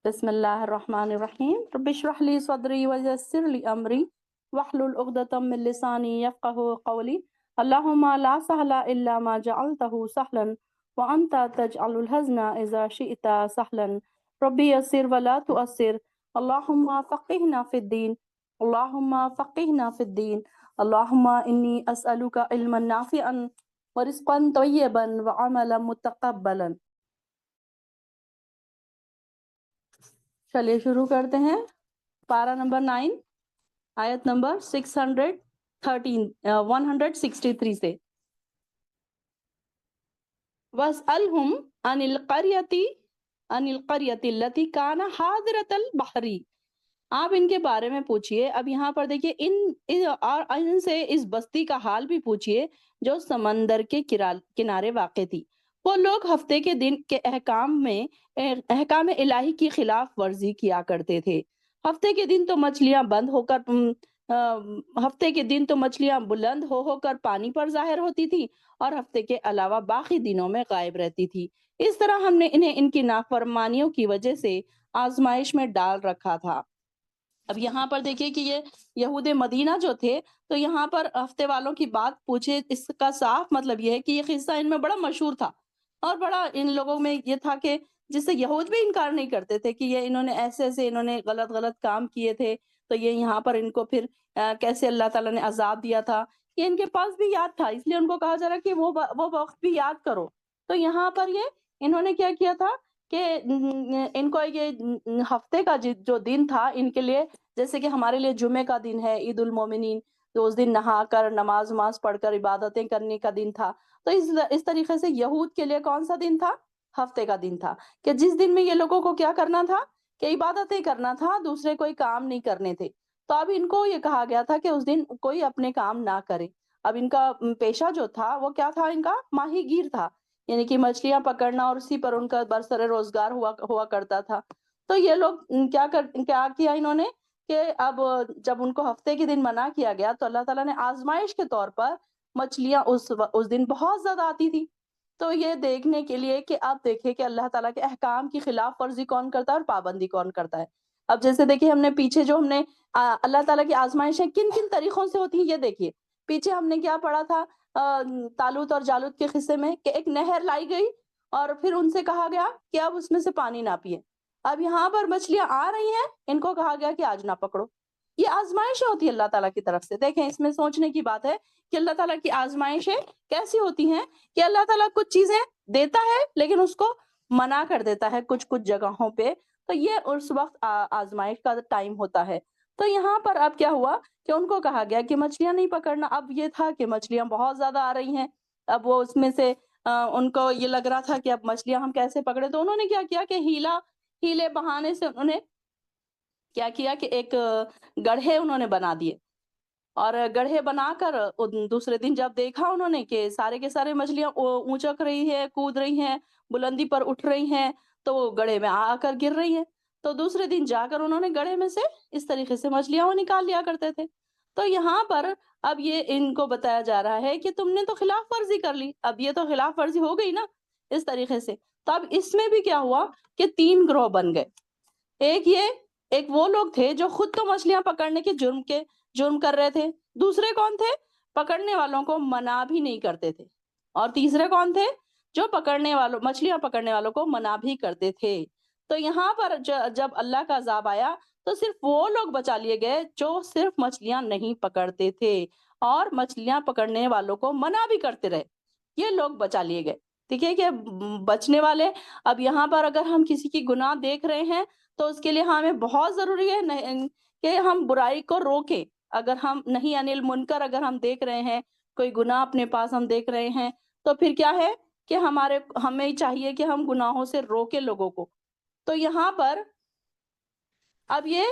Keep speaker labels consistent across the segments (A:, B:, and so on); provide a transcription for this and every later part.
A: بسم اللہ الرحمن الرحیم رب اشرح لی صدری ویسر لی امری واحلل عقدۃ من لسانی یفقهوا قولی اللہم لا سہل الا ما جعلتہ سہلا وانت تجعل الحزن اذا شئت سہلا ربی یسر ولا تؤثر اللہم فقہنا فی الدین اللہم فقہنا فی الدین اللہم انی اسألک علما نافعا ورزقا طیبا وعملا متقبلا۔ چلیے شروع کرتے ہیں۔ پارہ نمبر 9، آیت نمبر 163 سے۔ وَاسْأَلْهُمْ عَنِ الْقَرْيَةِ الَّتِي كَانَ حَاضِرَةَ الْبَحْرِ، آپ ان کے بارے میں پوچھئے۔ اب یہاں پر دیکھیے ان سے اس بستی کا حال بھی پوچھئے جو سمندر کے کنارے واقع تھی۔ وہ لوگ ہفتے کے دن کے احکام الہی کی خلاف ورزی کیا کرتے تھے۔ ہفتے کے دن تو مچھلیاں بلند ہو کر پانی پر ظاہر ہوتی تھی اور ہفتے کے علاوہ باقی دنوں میں غائب رہتی تھی۔ اس طرح ہم نے انہیں ان کی نافرمانیوں کی وجہ سے آزمائش میں ڈال رکھا تھا۔ اب یہاں پر دیکھیے کہ یہ یہود مدینہ جو تھے، تو یہاں پر ہفتے والوں کی بات پوچھے، اس کا صاف مطلب یہ ہے کہ یہ قصہ ان میں بڑا مشہور تھا اور بڑا ان لوگوں میں یہ تھا کہ جس سے یہود بھی انکار نہیں کرتے تھے کہ یہ انہوں نے ایسے انہوں نے غلط کام کیے تھے، تو یہ یہاں پر ان کو پھر کیسے اللہ تعالیٰ نے عذاب دیا تھا، یہ ان کے پاس بھی یاد تھا، اس لیے ان کو کہا جا رہا کہ وہ وقت بھی یاد کرو۔ تو یہاں پر یہ انہوں نے کیا کیا تھا کہ ان کو یہ ہفتے کا جو دن تھا ان کے لیے، جیسے کہ ہمارے لیے جمعے کا دن ہے، عید المومنین، تو اس دن نہا کر نماز پڑھ کر عبادتیں کرنے کا دن تھا۔ تو اس طریقے سے یہود کے لیے کون سا دن تھا؟ ہفتے کا دن تھا، کہ جس دن میں یہ لوگوں کو کیا کرنا تھا کہ عبادتیں کرنا تھا، دوسرے کوئی کام نہیں کرنے تھے۔ تو اب ان کو یہ کہا گیا تھا کہ اس دن کوئی اپنے کام نہ کرے۔ اب ان کا پیشہ جو تھا وہ کیا تھا؟ ان کا ماہی گیر تھا، یعنی کہ مچھلیاں پکڑنا، اور اسی پر ان کا برسر روزگار ہوا کرتا تھا۔ تو یہ لوگ کیا کیا انہوں نے کہ اب جب ان کو ہفتے کے دن منع کیا گیا تو اللہ تعالیٰ نے آزمائش کے طور پر مچھلیاں اس دن بہت زیادہ آتی تھی۔ تو یہ دیکھنے کے لیے کہ آپ دیکھیں کہ اللہ تعالیٰ کے احکام کی خلاف ورزی کون کرتا ہے اور پابندی کون کرتا ہے۔ اب جیسے دیکھیے ہم نے پیچھے جو ہم نے اللہ تعالیٰ کی آزمائشیں کن کن طریقوں سے ہوتی ہیں، یہ دیکھیے پیچھے ہم نے کیا پڑھا تھا طالوت اور جالوت کے قصے میں، کہ ایک نہر لائی گئی اور پھر ان سے کہا گیا کہ اب اس میں سے پانی نہ پیے۔ اب یہاں پر مچھلیاں آ رہی ہیں، ان کو کہا گیا کہ آج نہ پکڑو۔ یہ آزمائشیں ہوتی ہے اللہ تعالیٰ کی طرف سے۔ دیکھیں اس میں سوچنے کی بات ہے کہ اللہ تعالیٰ کی آزمائشیں کیسی ہوتی ہیں کہ اللہ تعالیٰ کچھ چیزیں دیتا ہے لیکن اس کو منع کر دیتا ہے کچھ جگہوں پہ، تو یہ اس وقت آزمائش کا ٹائم ہوتا ہے۔ تو یہاں پر اب کیا ہوا کہ ان کو کہا گیا کہ مچھلیاں نہیں پکڑنا۔ اب یہ تھا کہ مچھلیاں بہت زیادہ آ رہی ہیں، اب وہ اس میں سے ان کو یہ لگ رہا تھا کہ اب مچھلیاں ہم کیسے پکڑے، تو انہوں نے کیا کیا کہ ہیلے بہانے سے انہوں نے کیا کیا کہ ایک گڑھے انہوں نے بنا دیے، اور گڑھے بنا کر دوسرے دن جب دیکھا انہوں نے کہ سارے کے سارے مچھلیاں اونچک رہی ہے، کود رہی ہیں، بلندی پر اٹھ رہی ہیں، تو وہ گڑھے میں آ کر گر رہی ہیں، تو دوسرے دن جا کر انہوں نے گڑھے میں سے اس طریقے سے مچھلیاں وہ نکال لیا کرتے تھے۔ تو یہاں پر اب یہ ان کو بتایا جا رہا ہے کہ تم نے تو خلاف ورزی کر لی، اب یہ تو خلاف ورزی ہو گئی نا اس طریقے سے۔ تو اب اس میں بھی کیا ہوا کہ 3 گروہ بن گئے۔ ایک وہ لوگ تھے جو خود تو مچھلیاں پکڑنے کے جرم کر رہے تھے، دوسرے کون تھے؟ پکڑنے والوں کو منع بھی نہیں کرتے تھے، اور تیسرے کون تھے؟ جو مچھلیاں پکڑنے والوں کو منع بھی کرتے تھے۔ تو یہاں پر جب اللہ کا عذاب آیا تو صرف وہ لوگ بچا لیے گئے جو صرف مچھلیاں نہیں پکڑتے تھے اور مچھلیاں پکڑنے والوں کو منع بھی کرتے رہے، یہ لوگ بچا لیے گئے۔ دیکھیے کہ بچنے والے، اب یہاں پر اگر ہم کسی کی گناہ دیکھ رہے ہیں تو اس کے لیے ہمیں بہت ضروری ہے کہ ہم برائی کو روکیں۔ اگر ہم نہیں انل منکر اگر ہم دیکھ رہے ہیں، کوئی گناہ اپنے پاس ہم دیکھ رہے ہیں، تو پھر کیا ہے کہ ہمیں چاہیے کہ ہم گناہوں سے روکیں لوگوں کو۔ تو یہاں پر اب یہ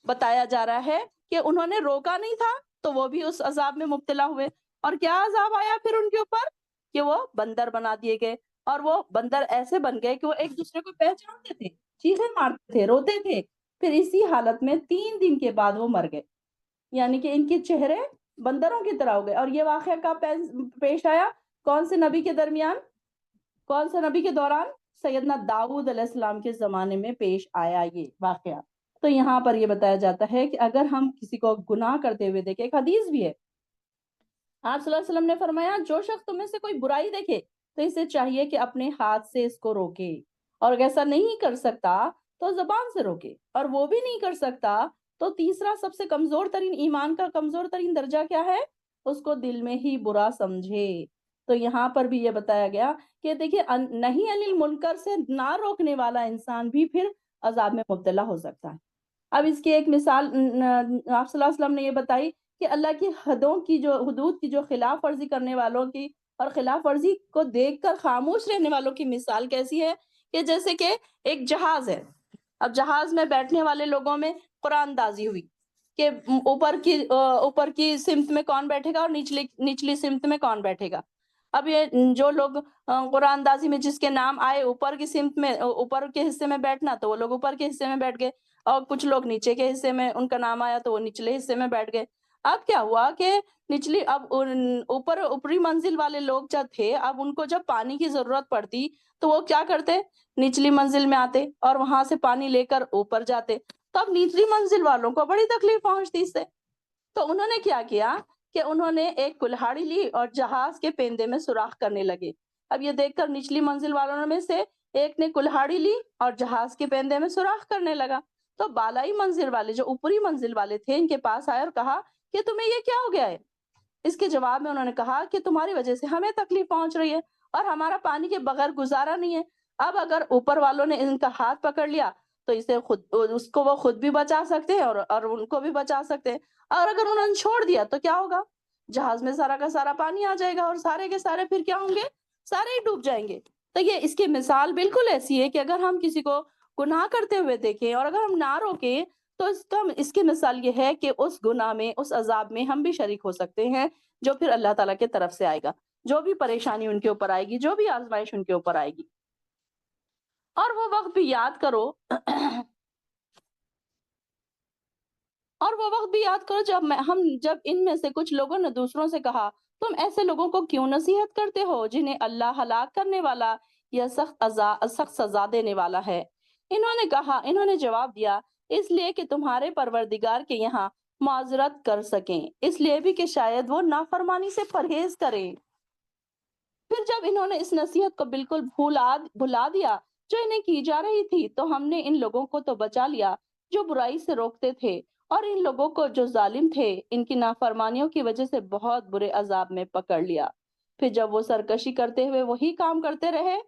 A: بتایا جا رہا ہے کہ انہوں نے روکا نہیں تھا تو وہ بھی اس عذاب میں مبتلا ہوئے، اور کیا عذاب آیا پھر ان کے اوپر کہ وہ بندر بنا دیے گئے، اور وہ بندر ایسے بن گئے کہ وہ ایک دوسرے کو پہچانتے تھے، چیخیں مارتے تھے، روتے تھے، پھر اسی حالت میں 3 دن کے بعد وہ مر گئے، یعنی کہ ان کے چہرے بندروں کی طرح ہو گئے۔ اور یہ واقعہ کب پیش آیا؟ کون سے نبی کے درمیان؟ کون سے نبی کے دوران؟ سیدنا داؤد علیہ السلام کے زمانے میں پیش آیا یہ واقعہ۔ تو یہاں پر یہ بتایا جاتا ہے کہ اگر ہم کسی کو گناہ کرتے ہوئے دیکھیں، ایک حدیث بھی ہے، آپ صلی اللہ علیہ وسلم نے فرمایا جو شخص تم میں سے کوئی برائی دیکھے تو اسے چاہیے کہ اپنے ہاتھ سے اس کو روکے، اور اگر ایسا نہیں کر سکتا تو زبان سے روکے، اور وہ بھی نہیں کر سکتا تو تیسرا سب سے کمزور ترین ایمان کا کمزور ترین درجہ کیا ہے؟ اس کو دل میں ہی برا سمجھے۔ تو یہاں پر بھی یہ بتایا گیا کہ دیکھیے نہیں انل منکر سے نہ روکنے والا انسان بھی پھر عذاب میں مبتلا ہو سکتا ہے۔ اب اس کی ایک مثال آپ صلی اللہ علیہ وسلم نے یہ بتائی کہ اللہ کی حدوں کی جو حدود کی جو خلاف ورزی کرنے والوں کی اور خلاف ورزی کو دیکھ کر خاموش رہنے والوں کی مثال کیسی ہے، کہ جیسے کہ ایک جہاز ہے، اب جہاز میں بیٹھنے والے لوگوں میں قرآن اندازی ہوئی کہ اوپر کی سمت میں کون بیٹھے گا اور نچلی سمت میں کون بیٹھے گا۔ اب یہ جو لوگ قرآن اندازی میں جس کے نام آئے اوپر کی سمت میں اوپر کے حصے میں بیٹھنا تو وہ لوگ اوپر کے حصے میں بیٹھ گئے، اور کچھ لوگ نیچے کے حصے میں ان کا نام آیا تو وہ نچلے حصے میں بیٹھ گئے۔ اب کیا ہوا کہ نچلی اب اوپری منزل والے لوگ جب تھے، اب ان کو جب پانی کی ضرورت پڑتی تو وہ کیا کرتے، نچلی منزل میں آتے اور وہاں سے پانی لے کر اوپر جاتے، تو اب نچلی منزل والوں کو بڑی تکلیف پہنچتی اس سے۔ تو انہوں نے کیا کیا کہ انہوں نے ایک کلہاڑی لی اور جہاز کے پیندے میں سوراخ کرنے لگے۔ اب یہ دیکھ کر نچلی منزل والوں میں سے ایک نے کلہاڑی لی اور جہاز کے پیندے میں سوراخ کرنے لگا، تو بالائی منزل والے جو اوپری منزل والے تھے ان کے پاس آئے اور کہا کہ تمہیں یہ کیا ہو گیا ہے؟ اس کے جواب میں انہوں نے کہا کہ تمہاری وجہ سے ہمیں تکلیف پہنچ رہی ہے اور ہمارا پانی کے بغیر گزارا نہیں ہے۔ اب اگر اوپر والوں نے ان کا ہاتھ پکڑ لیا تو اس کو وہ خود بھی بچا سکتے ہیں اور ان کو بھی بچا سکتے ہیں، اور اگر انہوں نے چھوڑ دیا تو کیا ہوگا؟ جہاز میں سارا کا سارا پانی آ جائے گا اور سارے کے سارے پھر کیا ہوں گے؟ سارے ہی ڈوب جائیں گے۔ تو یہ اس کی مثال بالکل ایسی ہے کہ اگر ہم کسی کو گناہ کرتے ہوئے دیکھیں اور اگر ہم نہ روکیں تو اس کی مثال یہ ہے کہ اس گناہ میں اس عذاب میں ہم بھی شریک ہو سکتے ہیں، جو پھر اللہ تعالیٰ کی طرف سے آئے گا، جو بھی پریشانی ان کے اوپر آئے گی، جو بھی آزمائش ان کے اوپر آئے گی۔ اور وہ وقت بھی یاد کرو اور وہ وقت بھی یاد کرو جب ان میں سے کچھ لوگوں نے دوسروں سے کہا تم ایسے لوگوں کو کیوں نصیحت کرتے ہو جنہیں اللہ ہلاک کرنے والا یا سخت سزا دینے والا ہے۔ انہوں نے جواب دیا اس لیے کہ تمہارے پروردگار کے یہاں معذرت کر سکیں، اس لیے بھی کہ شاید وہ نافرمانی سے پرہیز کریں۔ پھر جب انہوں نے اس نصیحت کو بالکل بھلا دیا جو انہیں کی جا رہی تھی تو ہم نے ان لوگوں کو تو بچا لیا جو برائی سے روکتے تھے، اور ان لوگوں کو جو ظالم تھے ان کی نافرمانیوں کی وجہ سے بہت برے عذاب میں پکڑ لیا۔ پھر جب وہ سرکشی کرتے ہوئے وہی کام کرتے رہے،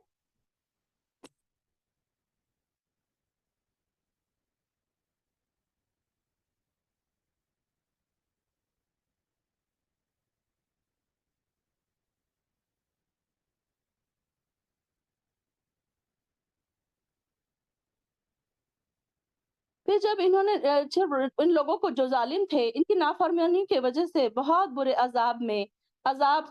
A: پھر جب ان لوگوں کو جو ظالم تھے ان کی نافرمانی کی وجہ سے بہت برے عذاب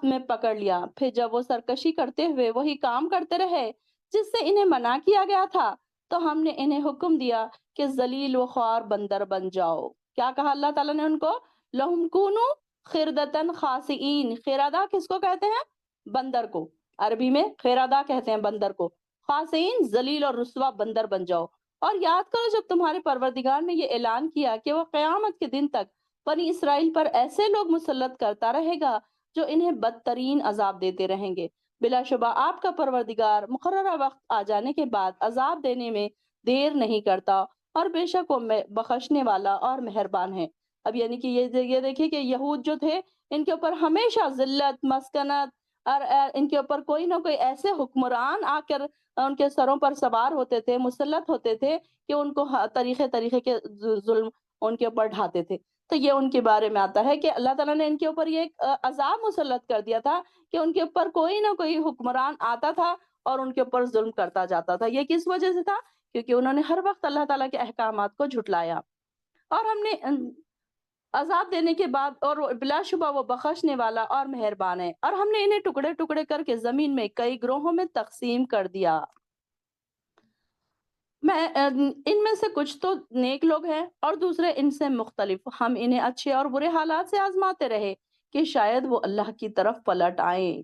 A: میں پکڑ لیا، پھر جب وہ سرکشی کرتے ہوئے وہی کام کرتے رہے جس سے انہیں منع کیا گیا تھا تو ہم نے انہیں حکم دیا کہ ذلیل و خوار بندر بن جاؤ۔ کیا کہا اللہ تعالیٰ نے ان کو؟ لہم کونو خردتن خاسئین۔ خیرادہ کس کو کہتے ہیں؟ بندر کو، عربی میں خیرادہ کہتے ہیں بندر کو۔ خاسئین ذلیل اور رسوا بندر بن جاؤ۔ اور یاد کرو جب تمہارے پروردگار نے یہ اعلان کیا کہ وہ قیامت کے دن تک بنی اسرائیل پر ایسے لوگ مسلط کرتا رہے گا جو انہیں بدترین عذاب دیتے رہیں گے۔ بلا شبہ آپ کا پروردگار مقررہ وقت آ جانے کے بعد عذاب دینے میں دیر نہیں کرتا، اور بے شک وہ بخشنے والا اور مہربان ہے۔ اب یعنی کہ یہ دیکھیں کہ یہود جو تھے ان کے اوپر ہمیشہ ذلت، مسکنت، اور ان کے اوپر کوئی نہ کوئی ایسے حکمران آ کر ان کے سروں پر سوار ہوتے تھے، مسلط ہوتے تھے کہ ان کو طریقے کے ظلم ان کے اوپر ڈھاتے تھے۔ تو یہ ان کے بارے میں آتا ہے کہ اللہ تعالیٰ نے ان کے اوپر یہ ایک عذاب مسلط کر دیا تھا کہ ان کے اوپر کوئی نہ کوئی حکمران آتا تھا اور ان کے اوپر ظلم کرتا جاتا تھا۔ یہ کس وجہ سے تھا؟ کیونکہ انہوں نے ہر وقت اللہ تعالیٰ کے احکامات کو جھٹلایا، اور ہم نے عذاب دینے کے بعد، اور بلا شبہ وہ بخشنے والا اور مہربان ہے، اور ہم نے انہیں ٹکڑے ٹکڑے کر کے زمین میں کئی گروہوں میں تقسیم کر دیا۔ ان میں سے کچھ تو نیک لوگ ہیں اور دوسرے ان سے مختلف۔ ہم انہیں اچھے اور برے حالات سے آزماتے رہے کہ شاید وہ اللہ کی طرف پلٹ آئیں۔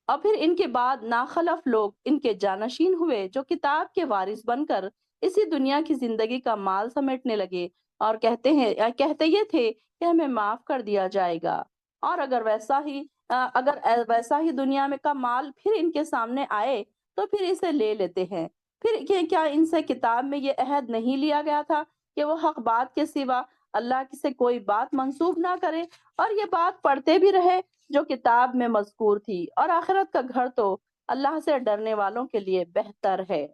A: اور پھر ان کے بعد ناخلف لوگ ان کے جانشین ہوئے جو کتاب کے وارث بن کر اسی دنیا کی زندگی کا مال سمیٹنے لگے اور کہتے یہ تھے کہ ہمیں معاف کر دیا جائے گا، اور اگر ویسا ہی دنیا میں کا مال پھر ان کے سامنے آئے تو پھر اسے لے لیتے ہیں۔ پھر کیا ان سے کتاب میں یہ عہد نہیں لیا گیا تھا کہ وہ حق بات کے سوا اللہ سے کوئی بات منسوب نہ کرے، اور یہ بات پڑھتے بھی رہے جو کتاب میں مذکور تھی، اور آخرت کا گھر تو اللہ سے ڈرنے والوں کے لیے بہتر ہے۔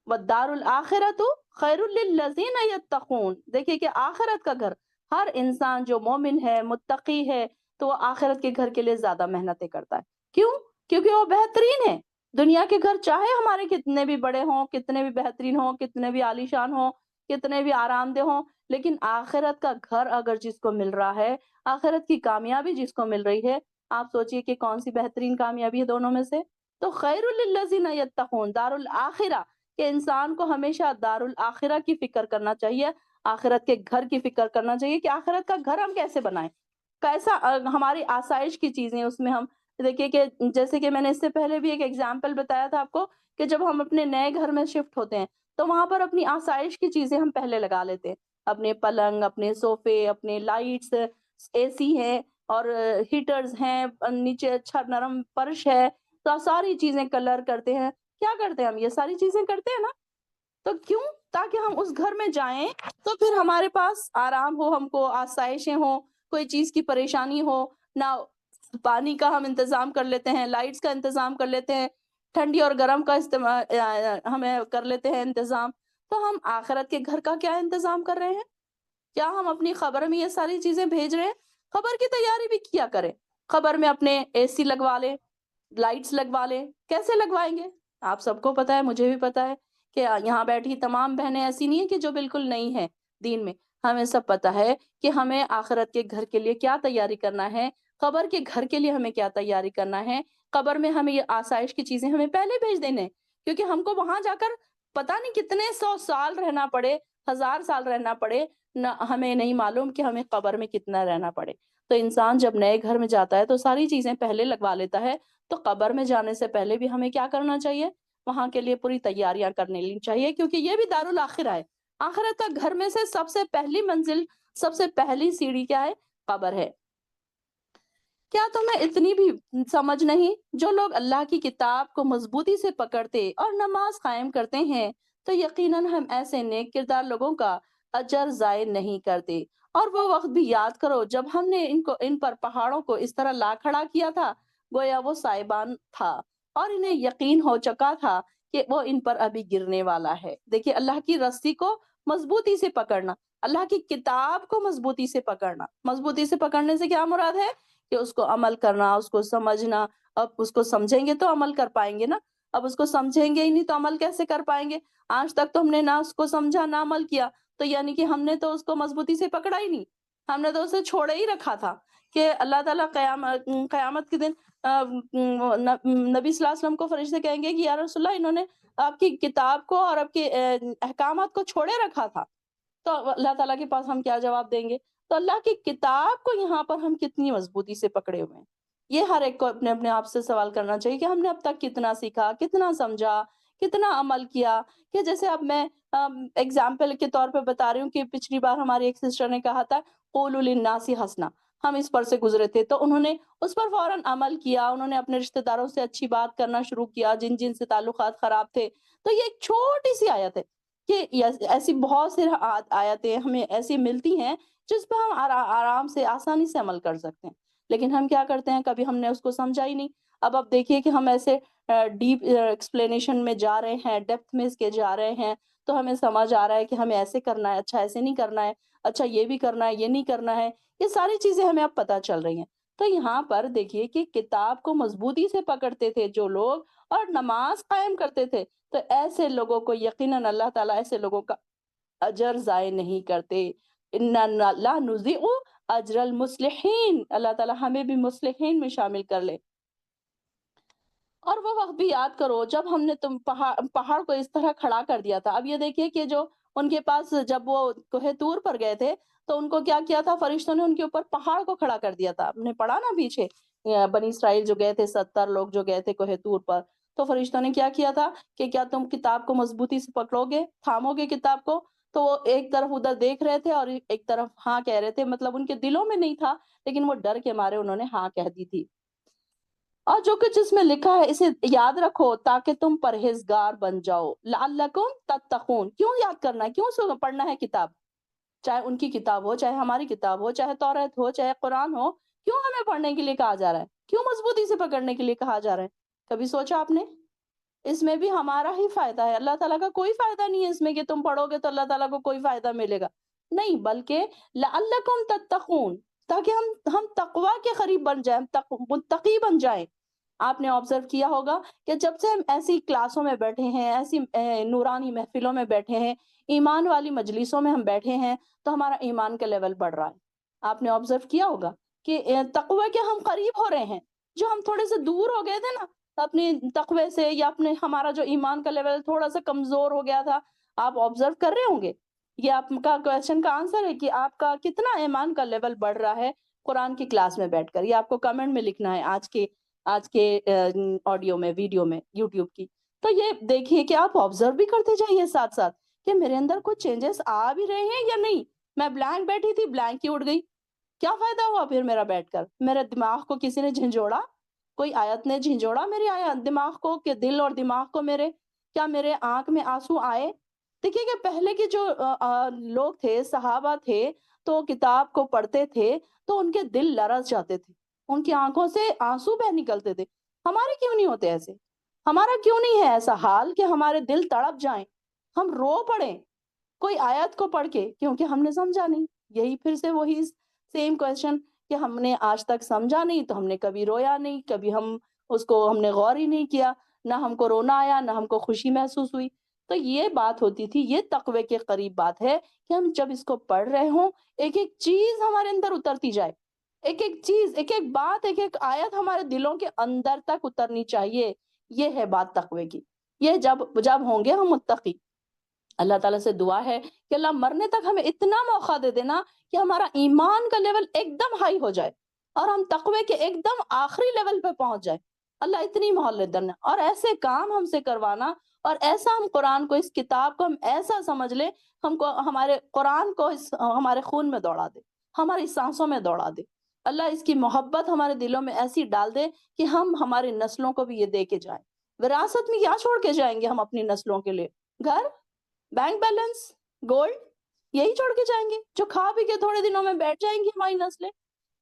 A: والدار الآخرۃ خیر للذین یتقون، دیکھیے کہ آخرت کا گھر، ہر انسان جو مومن ہے، متقی ہے، تو وہ آخرت کے گھر کے لیے زیادہ محنتیں کرتا ہے۔ کیوں؟ کیونکہ وہ بہترین ہے۔ دنیا کے گھر چاہے ہمارے کتنے بھی بڑے ہوں، کتنے بھی بہترین ہوں، کتنے بھی عالیشان ہوں، کتنے بھی آرام دہ ہوں، لیکن آخرت کا گھر اگر جس کو مل رہا ہے، آخرت کی کامیابی جس کو مل رہی ہے، آپ سوچئے کہ کون سی بہترین کامیابی ہے دونوں میں سے؟ تو خیر للذین یتقون، دار الآخرہ، کہ انسان کو ہمیشہ دار الآخرہ کی فکر کرنا چاہیے، آخرت کے گھر کی فکر کرنا چاہیے کہ آخرت کا گھر ہم کیسے بنائیں، کیسا ہماری آسائش کی چیزیں اس میں ہم دیکھیے کہ جیسے کہ میں نے اس سے پہلے بھی ایک ایگزامپل بتایا تھا آپ کو کہ جب ہم اپنے نئے گھر میں شفٹ ہوتے ہیں تو وہاں پر اپنی آسائش کی چیزیں ہم پہلے لگا لیتے ہیں، اپنے پلنگ، اپنے صوفے، اپنے لائٹس، اے سی ہے اور ہیٹرز ہیں، نیچے اچھا نرم فرش ہے، تو ساری چیزیں کلر کرتے ہیں، کیا کرتے ہیں ہم یہ ساری چیزیں کرتے ہیں نا، تو کیوں؟ تاکہ ہم اس گھر میں جائیں تو پھر ہمارے پاس آرام ہو، ہم کو آسائشیں ہوں، کوئی چیز کی پریشانی ہو نہ، پانی کا ہم انتظام کر لیتے ہیں، لائٹس کا انتظام کر لیتے ہیں، ٹھنڈی اور گرم کا استعمال ہمیں کر لیتے ہیں انتظام، تو ہم آخرت کے گھر کا کیا انتظام کر رہے ہیں؟ کیا ہم اپنی خبر میں یہ ساری چیزیں بھیج رہے ہیں؟ خبر کی تیاری بھی کیا کریں، خبر میں اپنے اے سی لگوا لیں، لائٹس لگوا لیں، کیسے لگوائیں گے؟ آپ سب کو پتا ہے، مجھے بھی پتا ہے کہ یہاں بیٹھی تمام بہنیں ایسی نہیں ہیں کہ جو بالکل نہیں ہے دین میں، ہمیں سب پتا ہے کہ ہمیں آخرت کے گھر کے لیے کیا تیاری کرنا ہے، قبر کے گھر کے لیے ہمیں کیا تیاری کرنا ہے، قبر میں ہمیں یہ آسائش کی چیزیں ہمیں پہلے بھیج دینے، کیونکہ ہم کو وہاں جا کر پتہ نہیں کتنے 100 سال رہنا پڑے، 1000 سال رہنا پڑے، نہ ہمیں نہیں معلوم کہ ہمیں قبر میں کتنا رہنا پڑے۔ تو انسان جب نئے گھر میں جاتا ہے تو ساری چیزیں پہلے لگوا لیتا ہے، تو قبر میں جانے سے پہلے بھی ہمیں کیا کرنا چاہیے؟ وہاں کے لیے پوری تیاریاں کرنے لی چاہیے، کیونکہ یہ بھی دارالآخرہ ہے۔ آخرت کا گھر میں سے سب سے پہلی منزل، سب سے پہلی سیڑھی کیا ہے؟ قبر ہے۔ کیا تمہیں اتنی بھی سمجھ نہیں؟ جو لوگ اللہ کی کتاب کو مضبوطی سے پکڑتے اور نماز قائم کرتے ہیں تو یقیناً ہم ایسے نیک کردار لوگوں کا اجر ضائع نہیں کرتے۔ اور وہ وقت بھی یاد کرو جب ہم نے ان پر پہاڑوں کو اس طرح لا کھڑا کیا تھا گویا وہ سائبان تھا، اور انہیں یقین ہو چکا تھا کہ وہ ان پر ابھی گرنے والا ہے۔ دیکھیے اللہ کی رسی کو مضبوطی سے پکڑنا، اللہ کی کتاب کو مضبوطی سے پکڑنا، مضبوطی سے پکڑنے سے کیا مراد ہے؟ کہ اس کو عمل کرنا، اس کو سمجھنا، اب اس کو سمجھیں گے تو عمل کر پائیں گے نا، اب اس کو سمجھیں گے ہی نہیں تو عمل کیسے کر پائیں گے؟ آج تک تو ہم نے نہ اس کو سمجھا نہ عمل کیا، تو یعنی کہ ہم نے تو اس کو مضبوطی سے پکڑا ہی نہیں، ہم نے تو اسے چھوڑے ہی رکھا تھا کہ اللہ تعالیٰ قیامت کے دن نبی صلی اللہ علیہ وسلم کو فرشتے کہیں گے کہ یا رسول اللہ انہوں نے آپ کی کتاب کو اور آپ کے احکامات کو چھوڑے رکھا تھا، تو اللہ تعالیٰ کے پاس ہم کیا جواب دیں گے؟ تو اللہ کی کتاب کو یہاں پر ہم کتنی مضبوطی سے پکڑے ہوئے ہیں، یہ ہر ایک کو اپنے اپنے آپ سے سوال کرنا چاہیے کہ ہم نے اب تک کتنا سیکھا، کتنا سمجھا، کتنا عمل کیا۔ کہ جیسے اب میں ایگزامپل کے طور پہ بتا رہی ہوں کہ پچھلی بار ہماری ایک سسٹر نے کہا تھا قولوا للناس حسنا، ہم اس پر سے گزرے تھے تو انہوں نے اس پر فوراً عمل کیا، انہوں نے اپنے رشتہ داروں سے اچھی بات کرنا شروع کیا جن جن سے تعلقات خراب تھے۔ تو یہ ایک چھوٹی سی آیت ہے کہ ایسی بہت سی آیتیں ہمیں ایسی ملتی ہیں جس پہ ہم آرام سے آسانی سے عمل کر سکتے ہیں، لیکن ہم کیا کرتے ہیں؟ کبھی ہم نے اس کو سمجھا ہی نہیں۔ اب دیکھیے کہ ہم ایسے ڈیپ ایکسپلینیشن میں جا رہے ہیں، ڈیپتھ میں اس کے جا رہے ہیں، تو ہمیں سمجھ آ رہا ہے کہ ہمیں ایسے کرنا ہے، اچھا ایسے نہیں کرنا ہے، اچھا یہ بھی کرنا ہے، یہ نہیں کرنا ہے، یہ ساری چیزیں ہمیں اب پتہ چل رہی ہیں۔ تو یہاں پر دیکھیے کہ کتاب کو مضبوطی سے پکڑتے تھے جو لوگ اور نماز قائم کرتے تھے، تو ایسے لوگوں کو یقیناً اللہ تعالیٰ ایسے لوگوں کا اجر ضائع نہیں کرتے۔ اِنَّا لَا نُضِيعُ اجر المصلحین، اللہ تعالیٰ ہمیں بھی مصلحین میں شامل کر لے۔ اور وہ وقت بھی یاد کرو جب ہم نے پہاڑ کو اس طرح کھڑا کر دیا تھا۔ اب یہ دیکھیے کہ جو ان کے پاس جب وہ کوہ طور پر گئے تھے تو ان کو کیا کیا تھا؟ فرشتوں نے ان کے اوپر پہاڑ کو کھڑا کر دیا تھا، ہم نے پڑھا نا پیچھے بنی اسرائیل جو گئے تھے 70 لوگ جو گئے تھے کوہ طور پر، تو فرشتوں نے کیا کیا تھا کہ کیا تم کتاب کو مضبوطی سے پکڑو گے، تھامو گے کتاب کو؟ تو وہ ایک طرف ادھر دیکھ رہے تھے اور ایک طرف ہاں کہہ رہے تھے، مطلب ان کے دلوں میں نہیں تھا لیکن وہ ڈر کے مارے انہوں نے ہاں کہہ دی تھی۔ اور جو کچھ اس میں لکھا ہے اسے یاد رکھو تاکہ تم پرہیزگار بن جاؤ، لعلکم تتقون۔ کیوں یاد کرنا ہے، کیوں پڑھنا ہے کتاب؟ چاہے ان کی کتاب ہو، چاہے ہماری کتاب ہو، چاہے توریت ہو، چاہے قرآن ہو، کیوں ہمیں پڑھنے کے لیے کہا جا رہا ہے؟ کیوں مضبوطی سے پکڑنے کے لیے کہا جا رہا ہے؟ کبھی سوچا آپ نے؟ اس میں بھی ہمارا ہی فائدہ ہے، اللہ تعالیٰ کا کوئی فائدہ نہیں ہے اس میں کہ تم پڑھو گے تو اللہ تعالیٰ کو کوئی فائدہ ملے گا، نہیں، بلکہ لعلکم تتقون، تاکہ ہم تقوی کے قریب بن جائیں، متقی بن جائیں۔ آپ نے آبزرو کیا ہوگا کہ جب سے ہم ایسی کلاسوں میں بیٹھے ہیں، ایسی نورانی محفلوں میں بیٹھے ہیں، ایمان والی مجلسوں میں ہم بیٹھے ہیں، تو ہمارا ایمان کا لیول بڑھ رہا ہے۔ آپ نے آبزرو کیا ہوگا کہ تقوی کے ہم قریب ہو رہے ہیں، جو ہم تھوڑے سے دور ہو گئے تھے نا اپنے تقوی سے، یا اپنے ہمارا جو ایمان کا لیول تھوڑا سا کمزور ہو گیا تھا، آپ آبزرو کر رہے ہوں گے۔ یہ آپ کا کویشچن کا آنسر ہے کہ آپ کا کتنا ایمان کا لیول بڑھ رہا ہے قرآن کی کلاس میں بیٹھ کر۔ یہ آپ کو کمنٹ میں لکھنا ہے آج کے آڈیو میں، ویڈیو میں، یوٹیوب کی۔ تو یہ دیکھیے کہ آپ آبزرو بھی کرتے جائیے ساتھ ساتھ کہ میرے اندر کچھ چینجز آ بھی رہے ہیں یا نہیں۔ میں بلینک بیٹھی تھی، بلینک ہی اڑ گئی، کیا فائدہ ہوا پھر میرا بیٹھ کر؟ میرے دماغ کو کسی نے جھنجھوڑا، کوئی آیت نے جھنجھوڑا میری دماغ کو، کہ دل اور دماغ کو میرے، کیا میرے آنکھ میں آنسو آئے؟ دیکھیے کہ پہلے کے جو لوگ تھے، صحابہ تھے، تو کتاب کو پڑھتے تھے تو ان کے دل لرز جاتے تھے، ان کی آنکھوں سے آنسو بہ نکلتے تھے۔ ہمارے کیوں نہیں ہوتے ایسے؟ ہمارا کیوں نہیں ہے ایسا حال کہ ہمارے دل تڑپ جائیں، ہم رو پڑیں کوئی آیت کو پڑھ کے؟ کیونکہ ہم نے سمجھا نہیں۔ یہی پھر سے وہی سیم کویشچن کہ ہم نے آج تک سمجھا نہیں، تو ہم نے کبھی رویا نہیں، کبھی ہم نے غور ہی نہیں کیا، نہ ہم کو رونا آیا، نہ ہم کو خوشی محسوس ہوئی۔ تو یہ بات ہوتی تھی، یہ تقوی کے قریب بات ہے کہ ہم جب اس کو پڑھ رہے ہوں، ایک ایک چیز ہمارے اندر اترتی جائے، ایک ایک چیز، ایک ایک بات، ایک ایک آیت ہمارے دلوں کے اندر تک اترنی چاہیے۔ یہ ہے بات تقوی کی۔ یہ جب ہوں گے ہم متقی۔ اللہ تعالیٰ سے دعا ہے کہ اللہ مرنے تک ہمیں اتنا موقع دے دینا کہ ہمارا ایمان کا لیول ایک دم ہائی ہو جائے اور ہم تقوی کے ایک دم آخری لیول پہ پہنچ جائے۔ اللہ اتنی مہلت دینا اور ایسے کام ہم سے کروانا، اور ایسا ہم قرآن کو، اس کتاب کو ہم ایسا سمجھ لیں، ہم کو ہمارے قرآن کو ہمارے خون میں دوڑا دے، ہماری سانسوں میں دوڑا دے۔ اللہ اس کی محبت ہمارے دلوں میں ایسی ڈال دے کہ ہم ہماری نسلوں کو بھی یہ دے کے جائیں۔ وراثت میں کیا چھوڑ کے جائیں گے ہم اپنی نسلوں کے لیے؟ گھر، بینک بیلنس، گولڈ، یہی چھوڑ کے جائیں گے جو کھا پی کے تھوڑے دنوں میں بیٹھ جائیں گی ہماری نسلیں؟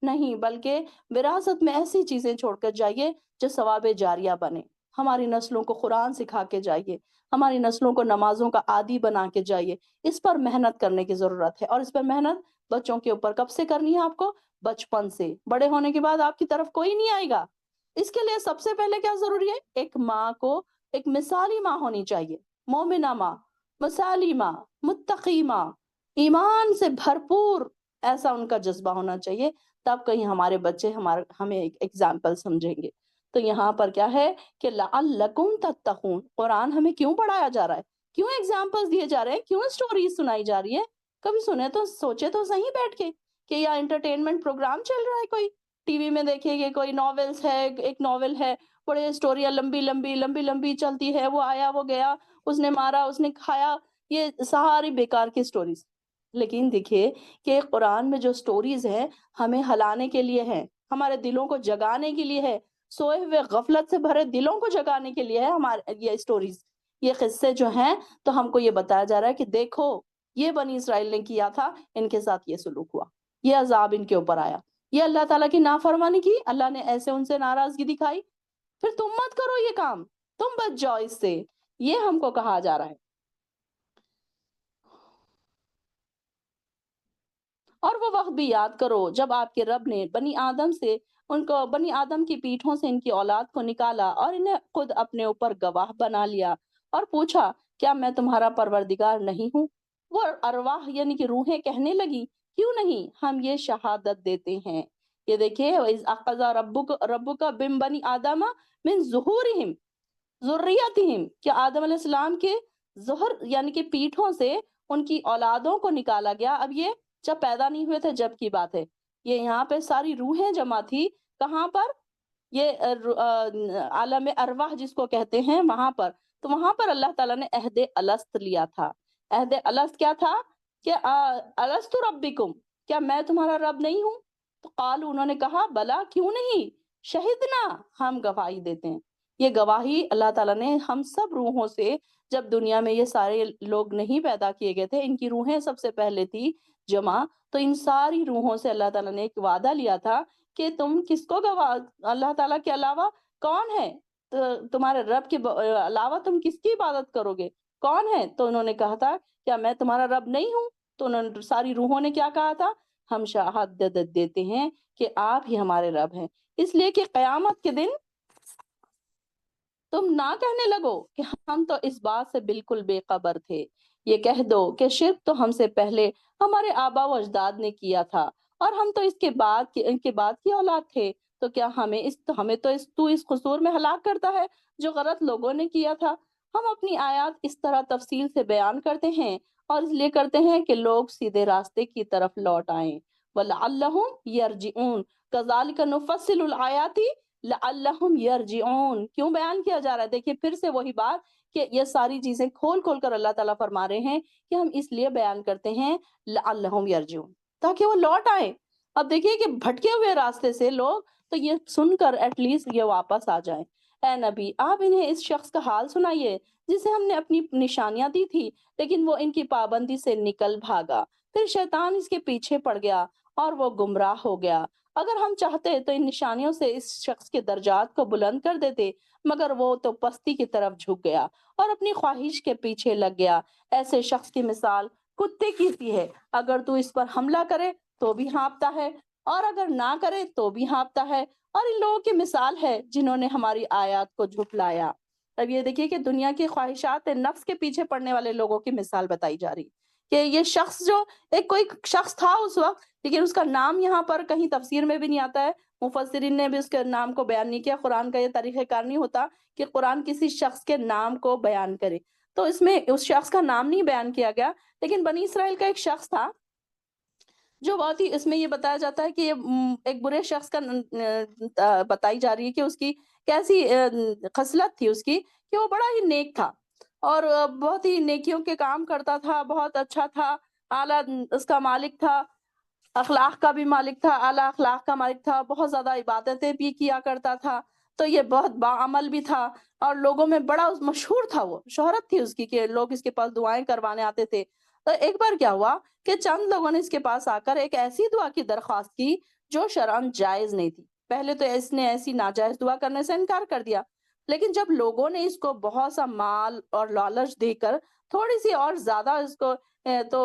A: نہیں، بلکہ وراثت میں ایسی چیزیں چھوڑ کر جائیے جو ثواب جاریہ بنے۔ ہماری نسلوں کو قرآن سکھا کے جائیے، ہماری نسلوں کو نمازوں کا عادی بنا کے جائیے۔ اس پر محنت کرنے کی ضرورت ہے، اور اس پر محنت بچوں کے اوپر کب سے کرنی ہے آپ کو؟ بچپن سے۔ بڑے ہونے کے بعد آپ کی طرف کوئی نہیں آئے گا۔ اس کے لیے سب سے پہلے کیا ضروری ہے؟ ایک ماں کو ایک مثالی ماں ہونی چاہیے، مومنہ ماں، مثالی ماں، متقی ماں، ایمان سے بھرپور ایسا ان کا جذبہ ہونا چاہیے، تب کہیں ہمارے بچے ہمیں ایک ایگزامپل سمجھیں گے۔ تو یہاں پر کیا ہے کہ لعلکم تتقون، قرآن ہمیں کیوں پڑھایا جا رہا ہے، کیوں ایگزامپلز دیے جا رہے ہیں، کیوں اسٹوریز سنائی جا رہی ہے؟ کبھی سنے تو سوچے تو صحیح بیٹھ کے کہ یہ انٹرٹینمنٹ پروگرام چل رہا ہے، کوئی ٹی وی میں دیکھے کہ کوئی ناولز ہے، ایک ناول ہے، بڑے اسٹوریاں لمبی لمبی لمبی لمبی چلتی ہے، وہ آیا وہ گیا، اس نے مارا اس نے کھایا، یہ ساری بیکار کی سٹوریز۔ لیکن دیکھیے کہ قرآن میں جو سٹوریز ہیں ہمیں ہلانے کے لیے ہیں، ہمارے دلوں کو جگانے کے لیے ہے، سوئے ہوئے غفلت سے بھرے دلوں کو جگانے کے لیے ہے ہمارے یہ سٹوریز، یہ قصے جو ہیں۔ تو ہم کو یہ بتایا جا رہا ہے کہ دیکھو یہ بنی اسرائیل نے کیا تھا، ان کے ساتھ یہ سلوک ہوا، یہ عذاب ان کے اوپر آیا، یہ اللہ تعالیٰ کی نافرمانی کی، اللہ نے ایسے ان سے ناراضگی دکھائی، پھر تم مت کرو یہ کام، تم بچ جاؤ اس سے، یہ ہم کو کہا جا رہا ہے۔ اور وہ وقت بھی یاد کرو جب آپ کے رب نے بنی آدم کی پیٹھوں سے ان کی اولاد کو نکالا اور انہیں خود اپنے اوپر گواہ بنا لیا اور پوچھا کیا میں تمہارا پروردگار نہیں ہوں؟ وہ ارواح یعنی کہ روحیں کہنے لگی کیوں نہیں، ہم یہ شہادت دیتے ہیں۔ یہ دیکھیے وَإِذْ أَخَذَ رَبُّكَ مِن بَنِي آدَمَ مِن ظُهُورِهِمْ ذریتہم، کہ آدم علیہ السلام کے ظہر یعنی کہ پیٹھوں سے ان کی اولادوں کو نکالا گیا۔ اب یہ جب پیدا نہیں ہوئے تھے جب کی بات ہے، یہ یہاں پہ ساری روحیں جمع تھی، کہاں پر؟ یہ عالم ارواح جس کو کہتے ہیں وہاں پر، تو وہاں پر اللہ تعالیٰ نے عہد الست لیا تھا۔ عہد الست کیا تھا کہ الست ربکم، کیا میں تمہارا رب نہیں ہوں؟ تو قالوا، انہوں نے کہا بلا، کیوں نہیں، شہدنا، ہم گواہی دیتے ہیں۔ یہ گواہی اللہ تعالیٰ نے ہم سب روحوں سے، جب دنیا میں یہ سارے لوگ نہیں پیدا کیے گئے تھے، ان کی روحیں سب سے پہلے تھی جمع، تو ان ساری روحوں سے اللہ تعالیٰ نے ایک وعدہ لیا تھا کہ تم کس کو گواہ، اللہ تعالیٰ کے علاوہ کون ہے، تو تمہارے رب کے علاوہ تم کس کی عبادت کرو گے، کون ہے؟ تو انہوں نے کہا تھا کیا میں تمہارا رب نہیں ہوں؟ تو انہوں نے ساری روحوں نے کیا کہا تھا؟ ہم شہادت دیتے ہیں کہ آپ ہی ہمارے رب ہیں۔ اس لیے کہ قیامت کے دن تم نہ کہنے لگو کہ ہم تو اس بات سے بالکل بے خبر تھے، یہ کہہ دو کہ شرک تو ہم سے پہلے ہمارے آبا و اجداد نے کیا تھا، اور ہم تو اس کے بعد ان کے بعد کی اولاد تھے، تو کیا تو اس قصور میں ہلاک کرتا ہے جو غلط لوگوں نے کیا تھا۔ ہم اپنی آیات اس طرح تفصیل سے بیان کرتے ہیں، اور اس لیے کرتے ہیں کہ لوگ سیدھے راستے کی طرف لوٹ آئیں۔ وَلَعَلَّهُمْ يَرْجِعُونَ كَذَلِكَ نُفَصِّلُ الْآيَاتِ لعلہم یرجعون، کیوں بیان کیا جا رہا ہے؟ دیکھیے پھر سے وہی بات کہ یہ ساری چیزیں کھول کھول کر اللہ تعالیٰ فرما رہے ہیں کہ ہم اس لیے بیان کرتے ہیں لعلہم یرجعون، تاکہ وہ لوٹ آئیں۔ اب دیکھیے کہ بھٹکے ہوئے راستے سے لوگ تو یہ سن کر ایٹ لیسٹ یہ واپس آ جائیں۔ اے نبی، آپ انہیں اس شخص کا حال سنائیے جسے ہم نے اپنی نشانیاں دی تھی، لیکن وہ ان کی پابندی سے نکل بھاگا، پھر شیطان اس کے پیچھے پڑ گیا اور وہ گمراہ ہو گیا۔ اگر ہم چاہتے تو ان نشانیوں سے اس شخص کے درجات کو بلند کر دیتے، مگر وہ تو پستی کی طرف جھک گیا اور اپنی خواہش کے پیچھے لگ گیا۔ ایسے شخص کی مثال کتے کی سی ہے، اگر تو اس پر حملہ کرے تو بھی ہانپتا ہے، اور اگر نہ کرے تو بھی ہانپتا ہے، اور ان لوگوں کی مثال ہے جنہوں نے ہماری آیات کو جھٹلایا۔ اب یہ دیکھیے کہ دنیا کی خواہشات نفس کے پیچھے پڑنے والے لوگوں کی مثال بتائی جا رہی کہ یہ شخص جو ایک کوئی شخص تھا اس وقت، لیکن اس کا نام یہاں پر کہیں تفسیر میں بھی نہیں آتا ہے، مفسرین نے بھی اس کے نام کو بیان نہیں کیا۔ قرآن کا یہ طریقہ کار نہیں ہوتا کہ قرآن کسی شخص کے نام کو بیان کرے، تو اس میں اس شخص کا نام نہیں بیان کیا گیا، لیکن بنی اسرائیل کا ایک شخص تھا جو بہت ہی، اس میں یہ بتایا جاتا ہے کہ یہ ایک برے شخص کا بتائی جا رہی ہے کہ اس کی کیسی خصلت تھی اس کی، کہ وہ بڑا ہی نیک تھا، اور بہت ہی نیکیوں کے کام کرتا تھا، بہت اچھا تھا، اعلیٰ اس کا مالک تھا، اخلاق کا بھی مالک تھا، اعلیٰ اخلاق کا مالک تھا، بہت زیادہ عبادتیں بھی کیا کرتا تھا، تو یہ بہت باعمل بھی تھا، اور لوگوں میں بڑا مشہور تھا، وہ شہرت تھی اس کی کہ لوگ اس کے پاس دعائیں کروانے آتے تھے۔ تو ایک بار کیا ہوا کہ چند لوگوں نے اس کے پاس آ کر ایک ایسی دعا کی درخواست کی جو شرعاً جائز نہیں تھی۔ پہلے تو اس نے ایسی ناجائز دعا کرنے سے انکار کر دیا، لیکن جب لوگوں نے اس کو بہت سا مال اور لالچ دے کر تھوڑی سی اور زیادہ اس کو تو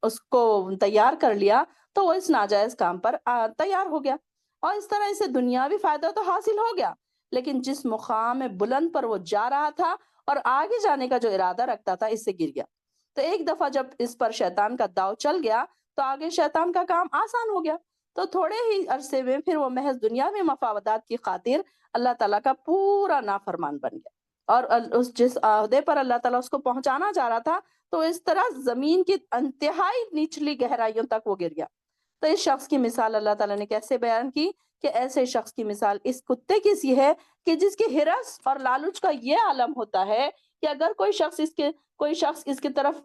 A: اس کو تیار کر لیا، تو وہ اس ناجائز کام پر تیار ہو گیا، اور اس طرح اسے دنیاوی فائدہ تو حاصل ہو گیا، لیکن جس مقام بلند پر وہ جا رہا تھا اور آگے جانے کا جو ارادہ رکھتا تھا، اس سے گر گیا۔ تو ایک دفعہ جب اس پر شیطان کا داؤ چل گیا تو آگے شیطان کا کام آسان ہو گیا، تو تھوڑے ہی عرصے میں پھر وہ محض دنیاوی مفادات کی خاطر اللہ تعالیٰ کا پورا نافرمان بن گیا، اور جس عہدے پر اللہ تعالیٰ اس کو پہنچانا چاہ رہا تھا، تو اس طرح زمین کی انتہائی نچلی گہرائیوں تک وہ گر گیا۔ تو اس شخص کی مثال اللہ تعالیٰ نے کیسے بیان کی کہ ایسے شخص کی مثال اس کتے کی سی ہے کہ جس کی ہرس اور لالچ کا یہ عالم ہوتا ہے کہ اگر کوئی شخص اس کی طرف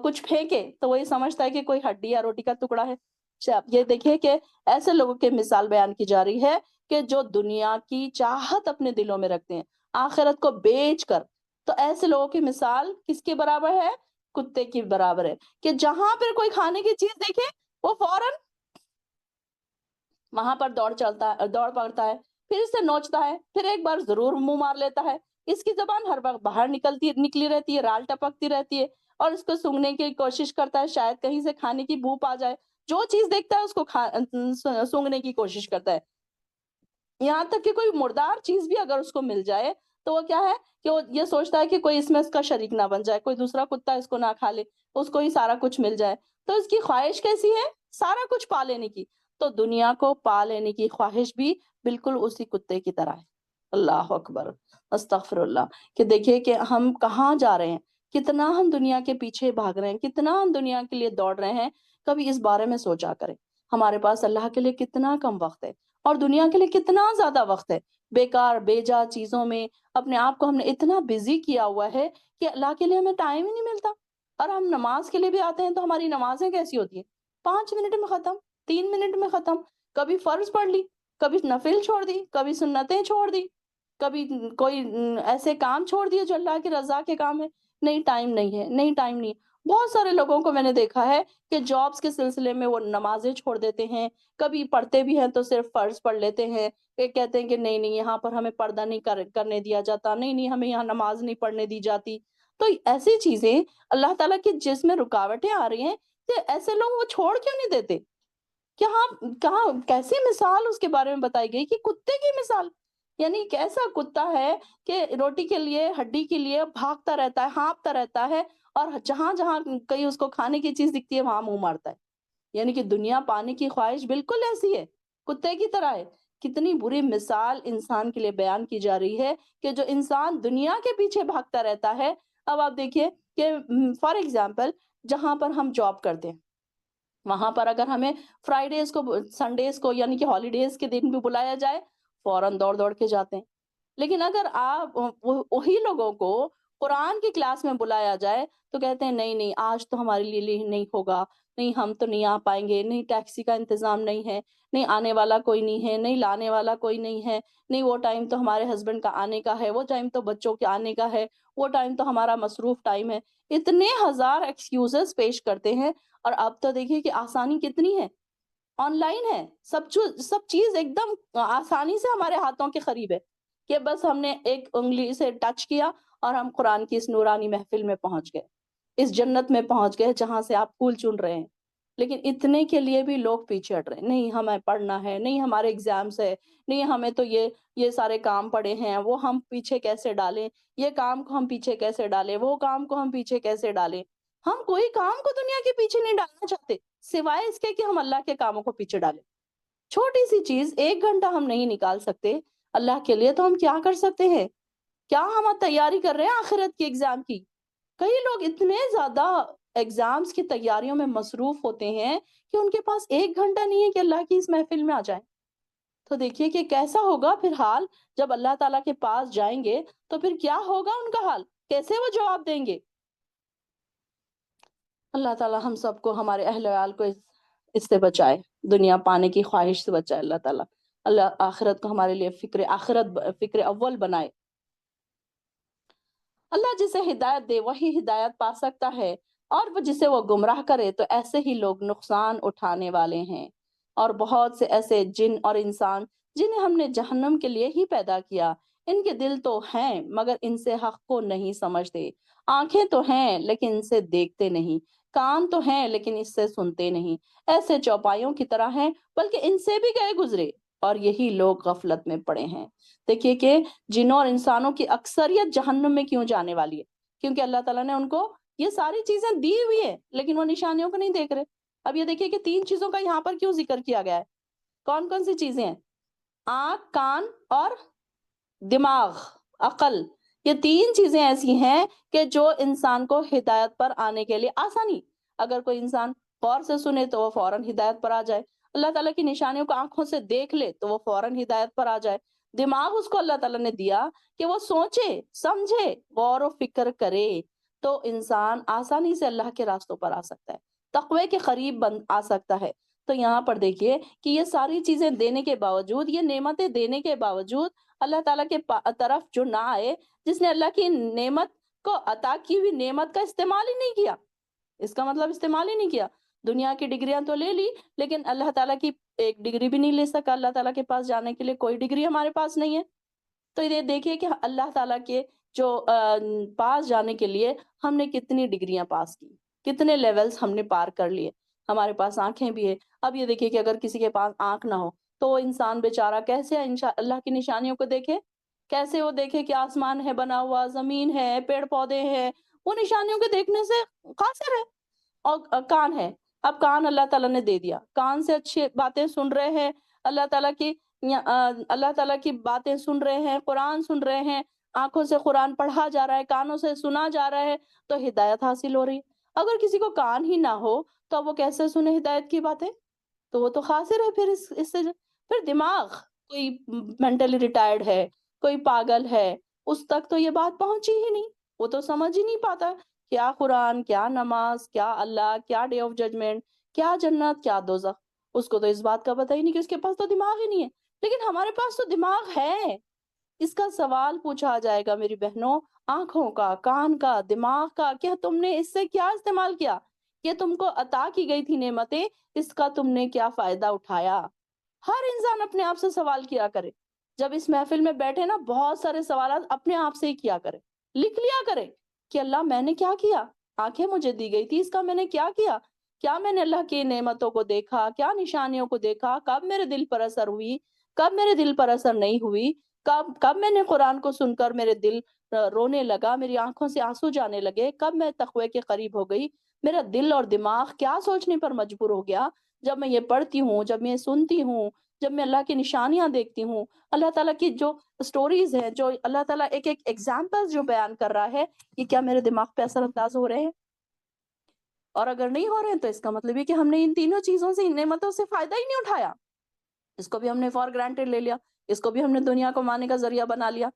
A: کچھ پھینکے تو وہ یہ سمجھتا ہے کہ کوئی ہڈی یا روٹی کا ٹکڑا ہے۔ یہ دیکھیے کہ ایسے لوگوں کی مثال بیان کی جا رہی ہے کہ جو دنیا کی چاہت اپنے دلوں میں رکھتے ہیں آخرت کو بیچ کر، تو ایسے لوگوں کی مثال کس کے برابر ہے؟ کتے کی برابر ہے، کہ جہاں پر کوئی کھانے کی چیز دیکھے وہ فوراً وہاں پر دوڑ پڑتا ہے، پھر اسے نوچتا ہے، پھر ایک بار ضرور منہ مار لیتا ہے، اس کی زبان ہر وقت باہر نکلی رہتی ہے، رال ٹپکتی رہتی ہے، اور اس کو سونگھنے کی کوشش کرتا ہے، شاید کہیں سے کھانے کی بو آ جائے، جو چیز دیکھتا ہے اس کو سونگھنے کی کوشش کرتا ہے، یہاں تک کہ کوئی مردار چیز بھی اگر اس کو مل جائے تو وہ کیا ہے کہ وہ یہ سوچتا ہے کہ کوئی اس میں اس کا شریک نہ بن جائے، کوئی دوسرا کتا اس کو نہ کھا لے، اس کو ہی سارا کچھ مل جائے، تو اس کی خواہش کیسی ہے؟ سارا کچھ پا لینے کی۔ تو دنیا کو پا لینے کی خواہش بھی بالکل اسی کتے کی طرح ہے۔ اللہ اکبر، استغفر اللہ، کہ دیکھیے کہ ہم کہاں جا رہے ہیں، کتنا ہم دنیا کے پیچھے بھاگ رہے ہیں، کتنا ہم دنیا کے لیے دوڑ رہے ہیں، کبھی اس بارے میں سوچا کریں ہمارے پاس اللہ کے لیے کتنا کم وقت ہے، اور دنیا کے لیے کتنا زیادہ وقت ہے، بیکار بیجا چیزوں میں اپنے آپ کو ہم نے اتنا بزی کیا ہوا ہے کہ اللہ کے لیے ہمیں ٹائم ہی نہیں ملتا۔ اور ہم نماز کے لیے بھی آتے ہیں تو ہماری نمازیں کیسی ہوتی ہیں، 5 منٹ میں ختم، 3 منٹ میں ختم، کبھی فرض پڑھ لی، کبھی نفل چھوڑ دی، کبھی سنتیں چھوڑ دی، کبھی کوئی ایسے کام چھوڑ دیے جو اللہ کی رضا کے کام ہے، نہیں ٹائم نہیں ہے، نہیں ٹائم نہیں ہے۔ بہت سارے لوگوں کو میں نے دیکھا ہے کہ جابس کے سلسلے میں وہ نمازیں چھوڑ دیتے ہیں، کبھی پڑھتے بھی ہیں تو صرف فرض پڑھ لیتے ہیں، کہ کہتے ہیں کہ نہیں نہیں یہاں پر ہمیں پردہ نہیں کرنے دیا جاتا، نہیں نہیں ہمیں یہاں نماز نہیں پڑھنے دی جاتی۔ تو ایسی چیزیں اللہ تعالیٰ کی جس میں رکاوٹیں آ رہی ہیں، تو ایسے لوگ وہ چھوڑ کیوں نہیں دیتے؟ کہاں کہاں کیسی مثال اس کے بارے میں بتائی گئی کہ کتے کی مثال، یعنی ایک ایسا کتا ہے کہ روٹی کے لیے ہڈی کے لیے بھاگتا رہتا ہے، ہانپتا رہتا ہے، اور جہاں جہاں کہیں اس کو کھانے کی چیز دکھتی ہے وہاں منہ مارتا ہے۔ یعنی کہ دنیا پانے کی خواہش بالکل ایسی ہے، کتے کی طرح ہے۔ کتنی بری مثال انسان کے لیے بیان کی جا رہی ہے کہ جو انسان دنیا کے پیچھے بھاگتا رہتا ہے۔ اب آپ دیکھیے کہ فار ایگزامپل جہاں پر ہم جاب کرتے ہیں، وہاں پر اگر ہمیں فرائیڈیز کو سنڈیز کو یعنی کہ ہالیڈیز کے دن بھی بلایا جائے، فوراً دوڑ دوڑ کے جاتے ہیں۔ لیکن اگر آپ وہی لوگوں کو قرآن کی کلاس میں بلایا جائے تو کہتے ہیں نہیں نہیں آج تو ہمارے لیے نہیں ہوگا، نہیں ہم تو نہیں آ پائیں گے، نہیں ٹیکسی کا انتظام نہیں ہے، نہیں آنے والا کوئی نہیں ہے، نہیں لانے والا کوئی نہیں ہے، نہیں وہ ٹائم تو ہمارے ہسبینڈ کا آنے کا ہے، وہ ٹائم تو بچوں کے آنے کا ہے، وہ ٹائم تو ہمارا مصروف ٹائم ہے۔ اتنے ہزار ایکسکیوزز پیش کرتے ہیں۔ اور اب تو دیکھیے کہ آسانی کتنی ہے، آن لائن ہے، سب چیز ایک دم آسانی سے ہمارے ہاتھوں کے قریب ہے کہ بس ہم نے ایک انگلی سے ٹچ کیا اور ہم قرآن کی اس نورانی محفل میں پہنچ گئے، اس جنت میں پہنچ گئے جہاں سے آپ پھول چن رہے ہیں۔ لیکن اتنے کے لیے بھی لوگ پیچھے ہٹ رہے ہیں، نہیں ہمیں پڑھنا ہے، نہیں ہمارے ایگزامس ہے، نہیں ہمیں تو یہ سارے کام پڑے ہیں، وہ ہم پیچھے کیسے ڈالیں، یہ کام کو ہم پیچھے کیسے ڈالیں، وہ کام کو ہم پیچھے کیسے ڈالیں۔ ہم کوئی کام کو دنیا کے پیچھے نہیں ڈالنا چاہتے، سوائے اس کے کہ ہم اللہ کے کاموں کو پیچھے ڈالیں۔ چھوٹی سی چیز 1 گھنٹہ ہم نہیں نکال سکتے اللہ کے لیے تو ہم کیا کر سکتے ہیں؟ کیا ہم تیاری کر رہے ہیں آخرت کی ایگزام کی؟ کئی لوگ اتنے زیادہ ایگزامز کی تیاریوں میں مصروف ہوتے ہیں کہ ان کے پاس 1 گھنٹہ نہیں ہے کہ اللہ کی اس محفل میں آ جائیں۔ تو دیکھیے کہ کیسا ہوگا پھر حال جب اللہ تعالیٰ کے پاس جائیں گے، تو پھر کیا ہوگا ان کا حال، کیسے وہ جواب دیں گے؟ اللہ تعالیٰ ہم سب کو ہمارے اہل ویال کو اس سے بچائے، دنیا پانے کی خواہش سے بچائے اللہ تعالیٰ۔ اللہ آخرت کو ہمارے لیے فکر اول بنائے۔ اللہ جسے ہدایت دے وہی ہدایت پا سکتا ہے، اور وہ جسے وہ گمراہ کرے تو ایسے ہی لوگ نقصان اٹھانے والے ہیں۔ اور بہت سے ایسے جن اور انسان جنہیں ہم نے جہنم کے لیے ہی پیدا کیا، ان کے دل تو ہیں مگر ان سے حق کو نہیں سمجھتے، آنکھیں تو ہیں لیکن ان سے دیکھتے نہیں، کان تو ہیں لیکن اس سے سنتے نہیں، ایسے چوپایوں کی طرح ہیں بلکہ ان سے بھی گئے گزرے، اور یہی لوگ غفلت میں پڑے ہیں۔ دیکھیے کہ جنوں اور انسانوں کی اکثریت جہنم میں کیوں جانے والی ہے؟ کیونکہ اللہ تعالیٰ نے ان کو یہ ساری چیزیں دی ہوئی ہے لیکن وہ نشانیوں کو نہیں دیکھ رہے۔ اب یہ دیکھیے کہ 3 چیزوں کا یہاں پر کیوں ذکر کیا گیا ہے؟ کون کون سی چیزیں ہیں؟ آنکھ، کان اور دماغ، عقل۔ یہ 3 چیزیں ایسی ہیں کہ جو انسان کو ہدایت پر آنے کے لیے آسانی، اگر کوئی انسان غور سے سنے تو وہ فوراً ہدایت پر آ جائے، اللہ تعالیٰ کی نشانیوں کو آنکھوں سے دیکھ لے تو وہ فوراً ہدایت پر آ جائے۔ دماغ اس کو اللہ تعالیٰ نے دیا کہ وہ سوچے سمجھے غور و فکر کرے، تو انسان آسانی سے اللہ کے راستوں پر آ سکتا ہے، تقوی کے قریب آ سکتا ہے۔ تو یہاں پر دیکھیے کہ یہ ساری چیزیں دینے کے باوجود، یہ نعمتیں دینے کے باوجود اللہ تعالیٰ کے طرف جو نہ آئے، جس نے اللہ کی نعمت کو عطا کی ہوئی نعمت کا استعمال ہی نہیں کیا، اس کا مطلب استعمال ہی نہیں کیا، دنیا کی ڈگریاں تو لے لی لیکن اللہ تعالیٰ کی ایک ڈگری بھی نہیں لے سکا، اللہ تعالیٰ کے پاس جانے کے لیے کوئی ڈگری ہمارے پاس نہیں ہے۔ تو یہ دیکھیے کہ اللہ تعالیٰ کے جو پاس جانے کے لیے ہم نے کتنی ڈگریاں پاس کی، کتنے لیولز ہم نے پار کر لیے، ہمارے پاس آنکھیں بھی ہے۔ اب یہ دیکھیے کہ اگر کسی کے پاس آنکھ نہ ہو تو وہ انسان بیچارہ کیسے اللہ کی نشانیوں کو دیکھے، کیسے وہ دیکھے کہ آسمان ہے بنا ہوا، زمین ہے، پیڑ پودے ہیں، وہ نشانیوں کے دیکھنے سے قاصر ہے۔ اور کان ہے، اب کان اللہ تعالیٰ نے دے دیا، کان سے اچھی باتیں سن رہے ہیں، اللہ تعالیٰ کی اللہ تعالیٰ کی باتیں سن رہے ہیں، قرآن سن رہے ہیں، آنکھوں سے قرآن پڑھا جا رہا ہے، کانوں سے سنا جا رہا ہے، تو ہدایت حاصل ہو رہی ہے۔ اگر کسی کو کان ہی نہ ہو تو وہ کیسے سنے ہدایت کی باتیں؟ تو وہ تو خاسر ہے پھر اس سے۔ پھر دماغ، کوئی مینٹلی ریٹائرڈ ہے، کوئی پاگل ہے، اس تک تو یہ بات پہنچی ہی نہیں، وہ تو سمجھ ہی نہیں پاتا کیا قرآن، کیا نماز، کیا اللہ، کیا ڈے آف ججمنٹ، کیا جنت، کیا دوزخ۔ اس کو تو اس بات کا پتہ ہی نہیں کہ اس کے پاس تو دماغ ہی نہیں ہے۔ لیکن ہمارے پاس تو دماغ ہے۔ اس کا سوال پوچھا جائے گا میری بہنوں، آنکھوں کا، کان کا، دماغ کا، کیا تم نے اس سے کیا استعمال کیا؟ یہ تم کو عطا کی گئی تھی نعمتیں، اس کا تم نے کیا فائدہ اٹھایا؟ ہر انسان اپنے آپ سے سوال کیا کرے۔ جب اس محفل میں بیٹھے نا، بہت سارے سوالات اپنے آپ سے ہی کیا کرے، لکھ لیا کرے کہ اللہ میں نے کیا کیا؟ آنکھیں مجھے دی گئی تھی، اس کا میں نے کیا کیا؟ کیا میں نے اللہ کی نعمتوں کو دیکھا؟ کیا نشانیوں کو دیکھا؟ کب میرے دل پر اثر ہوئی؟ کب میرے دل پر اثر نہیں ہوئی؟ کب کب میں نے قرآن کو سن کر میرے دل رونے لگا، میری آنکھوں سے آنسو جانے لگے؟ کب میں تقوی کے قریب ہو گئی؟ میرا دل اور دماغ کیا سوچنے پر مجبور ہو گیا جب میں یہ پڑھتی ہوں، جب میں یہ سنتی ہوں، جب میں اللہ کی نشانیاں دیکھتی ہوں، اللہ تعالیٰ کی جو سٹوریز ہیں، جو اللہ تعالیٰ ایک ایک ایگزامپل جو بیان کر رہا ہے، یہ کیا میرے دماغ پہ اثر انداز ہو رہے ہیں؟ اور اگر نہیں ہو رہے ہیں تو اس کا مطلب یہ کہ ہم نے ان تینوں چیزوں سے، ان نعمتوں سے فائدہ ہی نہیں اٹھایا۔ اس کو بھی ہم نے فار گرانٹیڈ لے لیا، اس کو بھی ہم نے دنیا کو مانے کا ذریعہ بنا لیا۔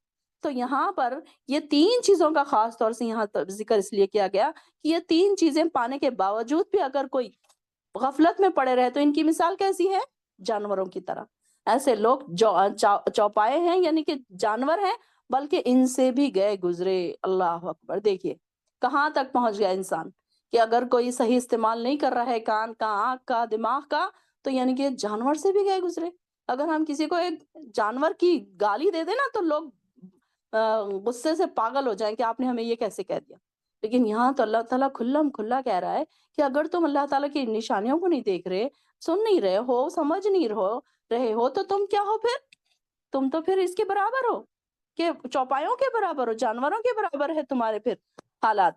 A: تو یہاں پر یہ تین چیزوں کا خاص طور سے یہاں ذکر اس لیے کیا گیا کہ یہ تین چیزیں پانے کے باوجود بھی اگر کوئی غفلت میں پڑے رہے تو ان کی مثال کیسی ہے؟ جانوروں کی طرح۔ ایسے لوگ جو چوپائے ہیں، یعنی کہ جانور ہیں، بلکہ ان سے بھی گئے گزرے۔ اللہ اکبر! دیکھیے کہاں تک پہنچ گیا انسان کہ اگر کوئی صحیح استعمال نہیں کر رہا ہے کان کا، آنکھ کا، دماغ کا، تو یعنی کہ جانور سے بھی گئے گزرے۔ اگر ہم کسی کو ایک جانور کی گالی دے دیں نا تو لوگ غصے سے پاگل ہو جائیں کہ آپ نے ہمیں یہ کیسے کہہ دیا۔ لیکن یہاں تو اللہ تعالیٰ کھلم کھلا کہہ رہا ہے کہ اگر تم اللہ تعالیٰ کی نشانیوں کو نہیں دیکھ رہے، سن نہیں رہے ہو، سمجھ نہیں رہے ہو تو تم کیا ہو پھر؟ تم تو پھر اس کے برابر ہو کہ چوپایوں کے برابر ہو، جانوروں کے برابر ہے تمہارے پھر حالات۔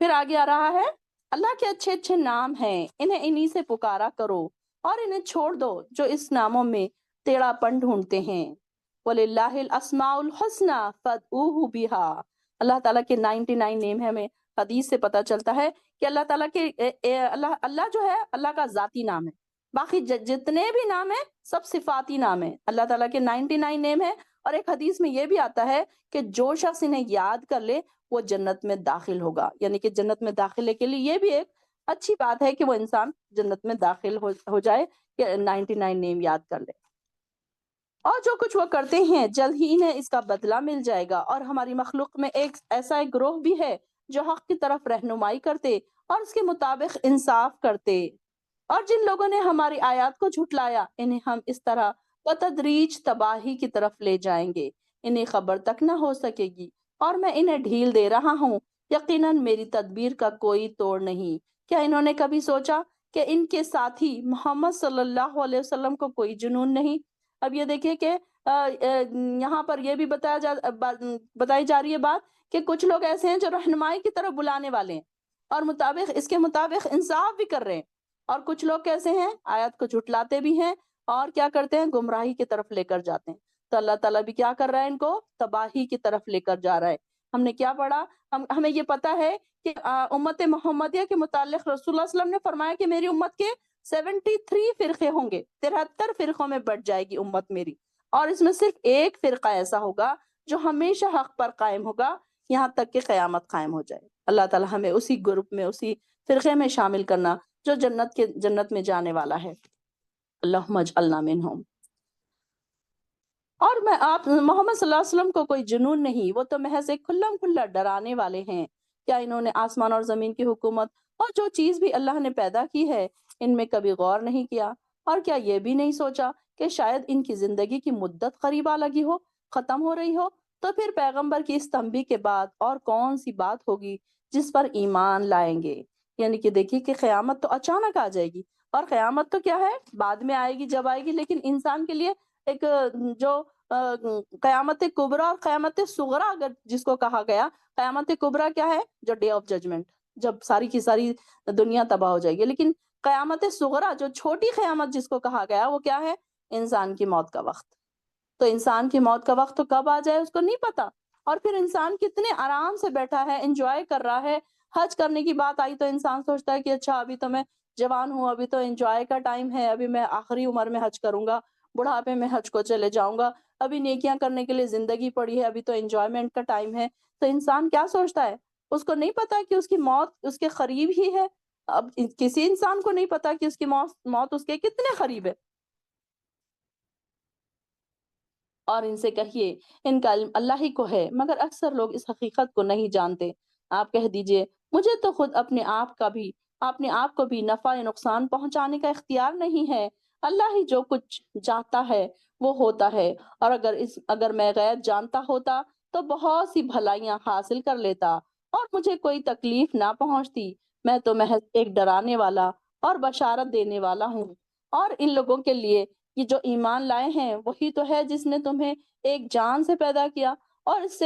A: پھر آگے آ رہا ہے، اللہ کے اچھے اچھے نام ہیں، انہیں انہی سے پکارا کرو اور انہیں چھوڑ دو جو اس ناموں میں ٹیڑھا پن ڈھونڈتے ہیں۔ وَلِلَّهِ الْأَسْمَاءُ الْحُسْنَى فَادْعُوهُ بِهَا۔ اللہ تعالیٰ کے 99 نیم ہیں، ہمیں حدیث سے پتہ چلتا ہے کہ اللہ تعالیٰ کے اللہ جو ہے، اللہ کا ذاتی نام ہے۔ باقی جتنے بھی نام ہیں سب صفاتی نام ہیں۔ اللہ تعالیٰ کے 99 نیم ہیں، اور ایک حدیث میں یہ بھی آتا ہے کہ جو شخص انہیں یاد کر لے وہ جنت میں داخل ہوگا۔ یعنی کہ جنت میں داخلے کے لیے یہ بھی ایک اچھی بات ہے کہ وہ انسان جنت میں داخل ہو جائے کہ 99 نیم یاد کر لے۔ اور جو کچھ وہ کرتے ہیں جلد ہی انہیں اس کا بدلہ مل جائے گا۔ اور ہماری مخلوق میں ایسا ایک گروہ بھی ہے جو حق کی طرف رہنمائی کرتے اور اس کے مطابق انصاف کرتے۔ اور جن لوگوں نے ہماری آیات کو جھٹلایا، انہیں ہم اس طرح بتدریج تباہی کی طرف لے جائیں گے، انہیں خبر تک نہ ہو سکے گی، اور میں انہیں ڈھیل دے رہا ہوں۔ یقیناً میری تدبیر کا کوئی توڑ نہیں۔ کیا انہوں نے کبھی سوچا کہ ان کے ساتھی محمد صلی اللہ علیہ وسلم کو کوئی جنون نہیں؟ اب یہ دیکھیں کہ یہاں پر یہ بھی بتائی جا رہی ہے بات کہ کچھ لوگ ایسے ہیں جو رہنمائی کی طرف بلانے والے ہیں اور اس کے مطابق انصاف بھی کر رہے ہیں، اور کچھ لوگ کیسے ہیں، آیات کو جھٹلاتے بھی ہیں اور کیا کرتے ہیں، گمراہی کی طرف لے کر جاتے ہیں۔ تو اللہ تعالیٰ بھی کیا کر رہا ہے، ان کو تباہی کی طرف لے کر جا رہا ہے۔ ہم نے کیا پڑھا، ہمیں یہ پتا ہے کہ امت محمدیہ کے متعلق رسول اللہ صلی اللہ علیہ وسلم نے فرمایا کہ میری امت کے 73 فرقے ہوں گے، 73 فرقوں میں بٹ جائے گی امت میری، اور اس میں صرف ایک فرقہ ایسا ہوگا جو ہمیشہ حق پر قائم ہوگا یہاں تک کہ قیامت قائم ہو جائے۔ اللہ تعالیٰ ہمیں اسی گروپ میں، اسی فرقے میں شامل کرنا جو جنت میں جانے والا ہے۔ اللہم اجعلنا منہم۔ اور آپ محمد صلی اللہ علیہ وسلم کو کوئی جنون نہیں، وہ تو محض ایک کھلم کھلا ڈرانے والے ہیں۔ کیا انہوں نے آسمان اور زمین کی حکومت اور جو چیز بھی اللہ نے پیدا کی ہے ان میں کبھی غور نہیں کیا؟ اور کیا یہ بھی نہیں سوچا کہ شاید ان کی زندگی کی مدت قریب آ لگی ہو، ختم ہو رہی ہو؟ تو پھر پیغمبر کی اس تنبیہ کے بعد اور کون سی بات ہوگی جس پر ایمان لائیں گے؟ یعنی کہ دیکھیے کہ قیامت تو اچانک آ جائے گی، اور قیامت تو کیا ہے، بعد میں آئے گی جب آئے گی، لیکن انسان کے لیے ایک جو قیامت کبریٰ اور قیامت صغریٰ اگر جس کو کہا گیا، قیامت کبریٰ کیا ہے، جو ڈے آف ججمنٹ، جب ساری کی ساری دنیا تباہ ہو جائے گی، لیکن قیامت صغریٰ جو چھوٹی قیامت جس کو کہا گیا وہ کیا ہے، انسان کی موت کا وقت۔ تو انسان کی موت کا وقت تو کب آ جائے اس کو نہیں پتا، اور پھر انسان کتنے آرام سے بیٹھا ہے، انجوائے کر رہا ہے، حج کرنے کی بات آئی تو انسان سوچتا ہے کہ اچھا ابھی تو میں جوان ہوں، ابھی تو انجوائے کا ٹائم ہے، ابھی میں آخری عمر میں حج کروں گا، بڑھاپے میں حج کو چلے جاؤں گا، ابھی نیکیاں کرنے کے لیے زندگی پڑی ہے، ابھی تو انجوائمنٹ کا ٹائم ہے۔ تو انسان کیا سوچتا ہے؟ اس کو نہیں پتا کہ اس کی موت اس کے قریب ہی ہے۔ اب کسی انسان کو نہیں پتا کہ اس کی موت اس کے کتنے قریب ہے۔ اور ان سے کہیے ان کا علم اللہ ہی کو ہے، مگر اکثر لوگ اس حقیقت کو نہیں جانتے۔ آپ کہہ دیجئے مجھے تو خود اپنے آپ کو بھی نفع یا نقصان پہنچانے کا اختیار نہیں ہے۔ اللہ ہی جو کچھ چاہتا ہے وہ ہوتا ہے، اور اگر میں غیب جانتا ہوتا تو بہت سی بھلائیاں حاصل کر لیتا اور مجھے کوئی تکلیف نہ پہنچتی۔ میں تو محض ایک ڈرانے والا اور بشارت دینے والا ہوں، اور ان لوگوں کے لیے یہ جو ایمان لائے ہیں وہی تو ہے جس نے تمہیں ایک جان سے پیدا کیا اور اس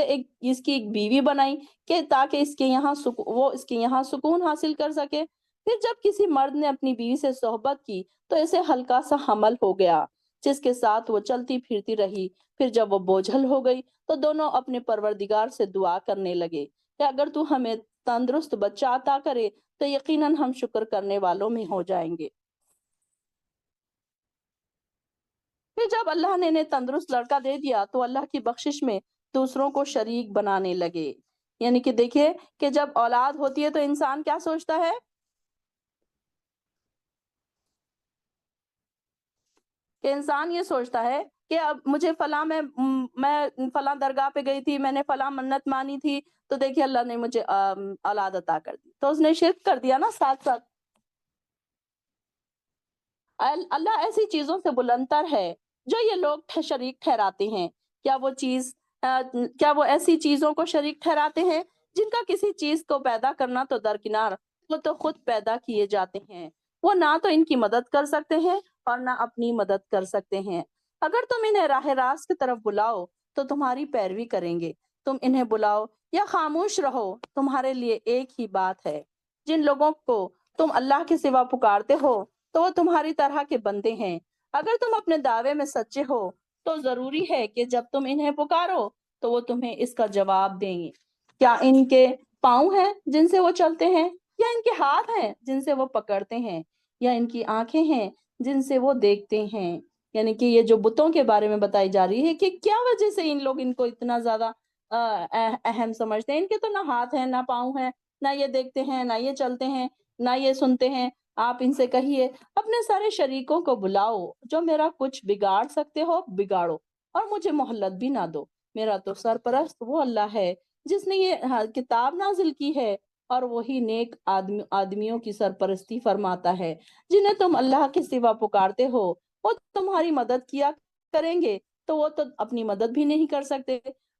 A: کی ایک بیوی بنائی کہ تاکہ اس کے یہاں سکون حاصل کر سکے۔ پھر جب کسی مرد نے اپنی بیوی سے صحبت کی تو اسے ہلکا سا حمل ہو گیا جس کے ساتھ وہ چلتی پھرتی رہی۔ پھر جب وہ بوجھل ہو گئی تو دونوں اپنے پروردگار سے دعا کرنے لگے کہ اگر تو ہمیں تندرست بچہ عطا کرے تو یقیناً ہم شکر کرنے والوں میں ہو جائیں گے۔ پھر جب اللہ نے انہیں تندرست لڑکا دے دیا تو اللہ کی بخشش میں دوسروں کو شریک بنانے لگے۔ یعنی کہ دیکھیے کہ جب اولاد ہوتی ہے تو انسان کیا سوچتا ہے کہ انسان یہ سوچتا ہے کہ اب مجھے میں فلاں درگاہ پہ گئی تھی، میں نے فلاں منت مانی تھی، تو دیکھیے اللہ نے مجھے اولاد عطا کر دی، تو اس نے شرک کر دیا نا ساتھ ساتھ۔ اللہ ایسی چیزوں سے بلند تر ہے جو یہ لوگ شریک ٹھہراتے ہیں۔ کیا وہ چیز کیا وہ ایسی چیزوں کو شریک ٹھہراتے ہیں جن کا کسی چیز کو پیدا کرنا تو درکنار، وہ تو خود پیدا کیے جاتے ہیں۔ وہ نہ تو ان کی مدد کر سکتے ہیں اور نہ اپنی مدد کر سکتے ہیں۔ اگر تم انہیں راہ راست کی طرف بلاؤ تو تمہاری پیروی کریں گے، تم انہیں بلاؤ یا خاموش رہو تمہارے لیے ایک ہی بات ہے۔ جن لوگوں کو تم اللہ کے سوا پکارتے ہو تو وہ تمہاری طرح کے بندے ہیں۔ اگر تم اپنے دعوے میں سچے ہو تو ضروری ہے کہ جب تم انہیں پکارو تو وہ تمہیں اس کا جواب دیں گے۔ کیا ان کے پاؤں ہیں جن سے وہ چلتے ہیں، یا ان کے ہاتھ ہیں جن سے وہ پکڑتے ہیں، یا ان کی آنکھیں ہیں جن سے وہ دیکھتے ہیں؟ یعنی کہ یہ جو بتوں کے بارے میں بتائی جا رہی ہے کہ کیا وجہ سے ان لوگ ان کو اتنا زیادہ اہم سمجھتے ہیں۔ ان کے تو نہ ہاتھ ہیں نہ پاؤں ہیں، نہ یہ دیکھتے ہیں نہ یہ چلتے ہیں نہ یہ سنتے ہیں۔ آپ ان سے کہیے اپنے سارے شریکوں کو بلاؤ، جو میرا کچھ بگاڑ سکتے ہو بگاڑو اور مجھے مہلت بھی نہ دو۔ میرا تو سرپرست وہ اللہ ہے جس نے یہ کتاب نازل کی ہے، اور وہی نیک آدمیوں کی سرپرستی فرماتا ہے۔ جنہیں تم اللہ کے سوا پکارتے ہو وہ تمہاری مدد کیا کریں گے تو وہ تو اپنی مدد بھی نہیں کر سکتے،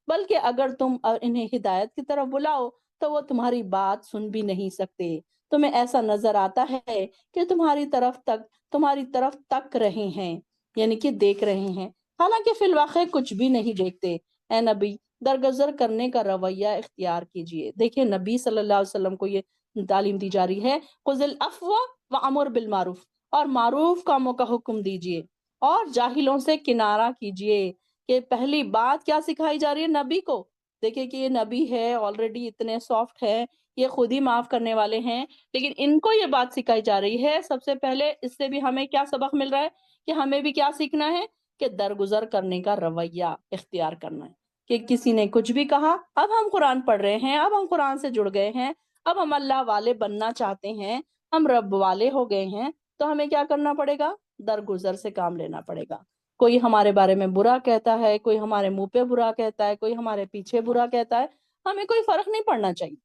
A: بلکہ اگر تم انہیں ہدایت کی طرف بلاؤ تو وہ تمہاری بات سن بھی نہیں سکتے۔ تمہیں ایسا نظر آتا ہے کہ تمہاری طرف تک رہے ہیں، یعنی کہ دیکھ رہے ہیں، حالانکہ فی الواقع کچھ بھی نہیں دیکھتے۔ اے نبی، درگزر کرنے کا رویہ اختیار کیجئے۔ دیکھیں نبی صلی اللہ علیہ وسلم کو یہ تعلیم دی جا رہی ہے، خذ العفو وامر بالمعروف، اور معروف کاموں کا حکم دیجئے اور جاہلوں سے کنارہ کیجئے۔ کہ پہلی بات کیا سکھائی جا رہی ہے نبی کو؟ دیکھیں کہ یہ نبی ہے، آلریڈی اتنے سافٹ ہے، یہ خود ہی معاف کرنے والے ہیں، لیکن ان کو یہ بات سکھائی جا رہی ہے۔ سب سے پہلے اس سے بھی ہمیں کیا سبق مل رہا ہے کہ ہمیں بھی کیا سیکھنا ہے کہ درگزر کرنے کا رویہ اختیار کرنا ہے۔ کہ کسی نے کچھ بھی کہا، اب ہم قرآن پڑھ رہے ہیں، اب ہم قرآن سے جڑ گئے ہیں، اب ہم اللہ والے بننا چاہتے ہیں، ہم رب والے ہو گئے ہیں، تو ہمیں کیا کرنا پڑے گا؟ درگزر سے کام لینا پڑے گا۔ کوئی ہمارے بارے میں برا کہتا ہے، کوئی ہمارے منہ پہ برا کہتا ہے، کوئی ہمارے پیچھے برا کہتا ہے، ہمیں کوئی فرق نہیں پڑنا چاہیے۔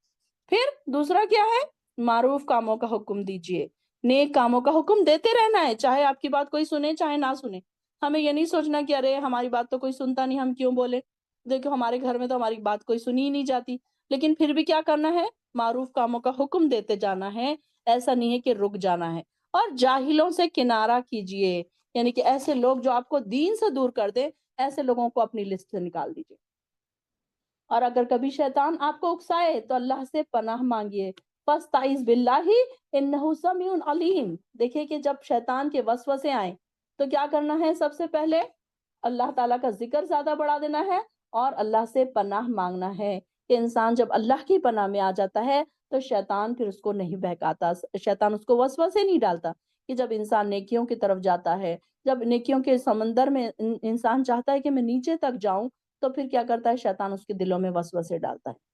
A: پھر دوسرا کیا ہے؟ معروف کاموں کا حکم دیجئے، نیک کاموں کا حکم دیتے رہنا ہے، چاہے آپ کی بات کوئی سنے چاہے نہ سنے۔ ہمیں یہ نہیں سوچنا کہ ارے ہماری بات تو کوئی سنتا نہیں، ہم کیوں بولے۔ دیکھو ہمارے گھر میں تو ہماری بات کوئی سنی ہی نہیں جاتی، لیکن پھر بھی کیا کرنا ہے؟ معروف کاموں کا حکم دیتے جانا ہے، ایسا نہیں ہے کہ رک جانا ہے۔ اور جاہلوں سے کنارہ کیجئے، یعنی کہ ایسے لوگ جو آپ کو دین سے دور کر دے، ایسے لوگوں کو اپنی لسٹ سے نکال دیجئے۔ اور اگر کبھی شیطان آپ کو اکسائے تو اللہ سے پناہ مانگیے، فاستعیذ باللہ انہ سمیع علیم۔ دیکھیں کہ جب شیطان کے وسوسے آئیں تو کیا کرنا ہے؟ سب سے پہلے اللہ تعالیٰ کا ذکر زیادہ بڑھا دینا ہے اور اللہ سے پناہ مانگنا ہے کہ انسان جب اللہ کی پناہ میں آ جاتا ہے تو شیطان پھر اس کو نہیں بہکاتا، شیطان اس کو وسوسے نہیں ڈالتا کہ جب انسان نیکیوں کی طرف جاتا ہے، جب نیکیوں کے سمندر میں انسان چاہتا ہے کہ میں نیچے تک جاؤں، تو پھر کیا کرتا ہے شیطان اس کے دلوں میں وسوسے ڈالتا ہے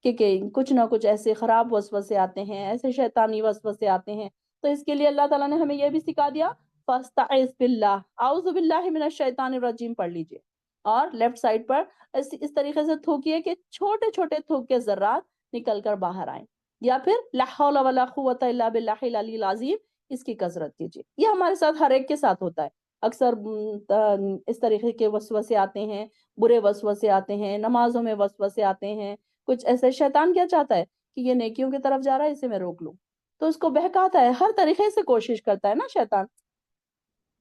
A: کہ کچھ نہ کچھ ایسے خراب وسوسے آتے ہیں، ایسے شیطانی وسوسے آتے ہیں۔ تو اس کے لیے اللہ تعالیٰ نے ہمیں یہ بھی سکھا دیا، فَاسْتَعِذْ بِاللَّهِ اعوذ باللہ من الشیطان الرجیم پڑھ لیجئے، اور لیفٹ سائڈ پر اس طریقے سے تھوکیے کہ چھوٹے چھوٹے تھوک کے ذرات نکل کر باہر آئیں، یا پھر لا حول ولا قوۃ الا باللہ العلی العظیم، اس کی کثرت کیجیے۔ یہ ہمارے ساتھ ہر ایک کے ساتھ ہوتا ہے، اکثر اس طریقے کے وسوسے آتے ہیں، برے وسوسے آتے ہیں، نمازوں میں وسوسے آتے ہیں، کچھ ایسے شیطان کیا چاہتا ہے کہ یہ نیکیوں کی طرف جا رہا ہے، اسے میں روک لوں، تو اس کو بہکاتا ہے، ہر طریقے سے کوشش کرتا ہے نا شیطان۔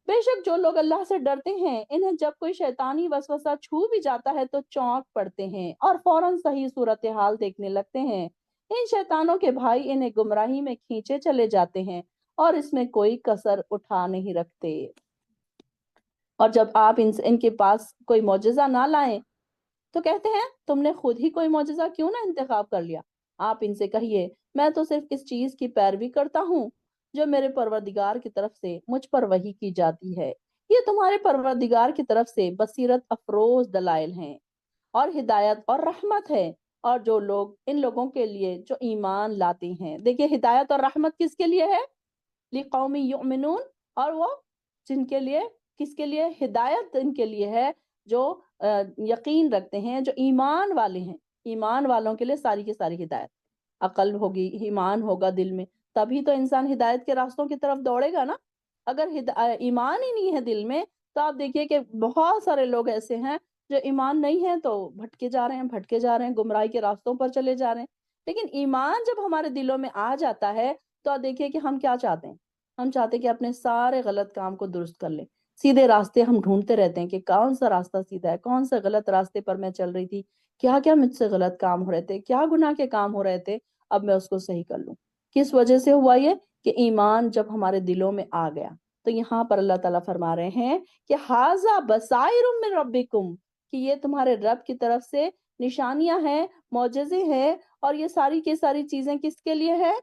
A: بے شک جو لوگ اللہ سے ڈرتے ہیں انہیں جب کوئی شیطانی وسوسہ چھو بھی جاتا ہے تو چونک پڑتے ہیں اور فوراً صحیح صورتحال دیکھنے لگتے ہیں۔ ان شیطانوں کے بھائی انہیں گمراہی میں کھینچے چلے جاتے ہیں اور اس میں کوئی کسر اٹھا نہیں رکھتے۔ اور جب آپ ان کے پاس کوئی معجزہ نہ لائیں تو کہتے ہیں تم نے خود ہی کوئی معجزہ کیوں نہ انتخاب کر لیا۔ آپ ان سے کہیے میں تو صرف اس چیز کی پیروی کرتا ہوں جو میرے پروردگار کی طرف سے مجھ پر وحی کی جاتی ہے۔ یہ تمہارے پروردگار کی طرف سے بصیرت افروز دلائل ہیں اور ہدایت اور رحمت ہے، اور جو لوگ ان لوگوں کے لیے جو ایمان لاتے ہیں۔ دیکھیے ہدایت اور رحمت کس کے لیے ہے؟ لِقَوْمٍ یؤمنون، اور وہ جن کے لیے، کس کے لیے ہدایت ان کے لیے ہے؟ جو یقین رکھتے ہیں، جو ایمان والے ہیں۔ ایمان والوں کے لیے ساری کی ساری ہدایت، عقل ہوگی، ایمان ہوگا دل میں، تبھی تو انسان ہدایت کے راستوں کی طرف دوڑے گا نا۔ اگر ایمان ہی نہیں ہے دل میں تو آپ دیکھیے کہ بہت سارے لوگ ایسے ہیں جو ایمان نہیں ہے تو بھٹکے جا رہے ہیں، بھٹکے جا رہے ہیں، گمراہی کے راستوں پر چلے جا رہے ہیں۔ لیکن ایمان جب ہمارے دلوں میں آ جاتا ہے تو آپ دیکھیے کہ ہم کیا چاہتے ہیں، ہم چاہتے ہیں کہ اپنے سارے غلط کام کو درست کر لیں، سیدھے راستے ہم ڈھونڈتے رہتے ہیں کہ کون سا راستہ سیدھا ہے، کون سا غلط راستے پر میں چل رہی تھی، کیا کیا مجھ سے غلط کام ہو رہے تھے، کیا گناہ کے کام ہو رہے تھے، اب میں اس کو صحیح کر لوں۔ کس وجہ سے ہوا یہ؟ کہ ایمان جب ہمارے دلوں میں آ گیا۔ تو یہاں پر اللہ تعالیٰ فرما رہے ہیں کہ ھذا بصائر من ربکم، کہ یہ تمہارے رب کی طرف سے نشانیاں ہیں، معجزے ہیں، اور یہ ساری کی ساری چیزیں کس کے لیے ہے؟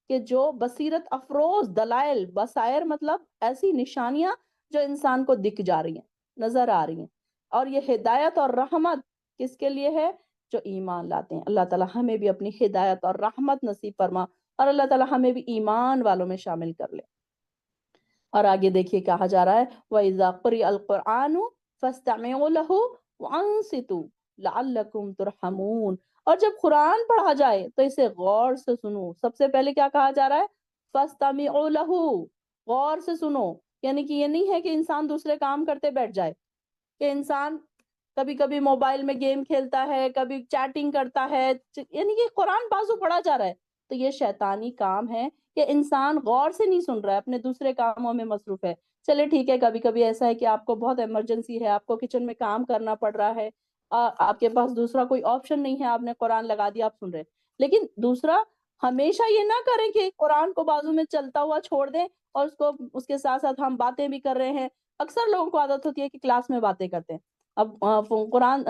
A: کہ جو بصیرت افروز دلائل، بصائر مطلب ایسی نشانیاں جو انسان کو دکھ جا رہی ہیں، نظر آ رہی ہیں، اور یہ ہدایت اور رحمت کس کے لیے ہے؟ جو ایمان لاتے ہیں۔ اللہ تعالیٰ ہمیں بھی اپنی ہدایت اور رحمت نصیب فرما، اور اللہ تعالیٰ ہمیں بھی ایمان والوں میں شامل کر لے۔ اور آگے دیکھیے کہا جا رہا ہے وَإِذَا قُرِئَ الْقُرْآنُ فَاسْتَمِعُوا لَهُ وَأَنصِتُوا لَعَلَّكُمْ تُرْحَمُونَ، اور جب قرآن پڑھا جائے تو اسے غور سے سنو۔ سب سے پہلے کیا کہا جا رہا ہے؟ فَاسْتَمِعُوا لَهُ، غور سے سنو، یعنی کہ یہ نہیں ہے کہ انسان دوسرے کام کرتے بیٹھ جائے، کہ انسان کبھی کبھی موبائل میں گیم کھیلتا ہے، کبھی چیٹنگ کرتا ہے، یعنی کہ قرآن بازو پڑھا جا رہا ہے تو یہ شیطانی کام ہے کہ انسان غور سے نہیں سن رہا ہے، اپنے دوسرے کاموں میں مصروف ہے۔ چلے ٹھیک ہے، کبھی کبھی ایسا ہے کہ آپ کو بہت ایمرجنسی ہے، آپ کو کچن میں کام کرنا پڑ رہا ہے، آپ کے پاس دوسرا کوئی آپشن نہیں ہے، آپ نے قرآن لگا دیا، آپ سن رہے ہیں۔ لیکن دوسرا، ہمیشہ یہ نہ کریں کہ قرآن کو بازو میں چلتا ہوا چھوڑ دیں اور اس کے ساتھ ساتھ ہم باتیں بھی کر رہے ہیں۔ اکثر لوگوں کو عادت ہوتی ہے کہ کلاس میں باتیں کرتے ہیں، اب قرآن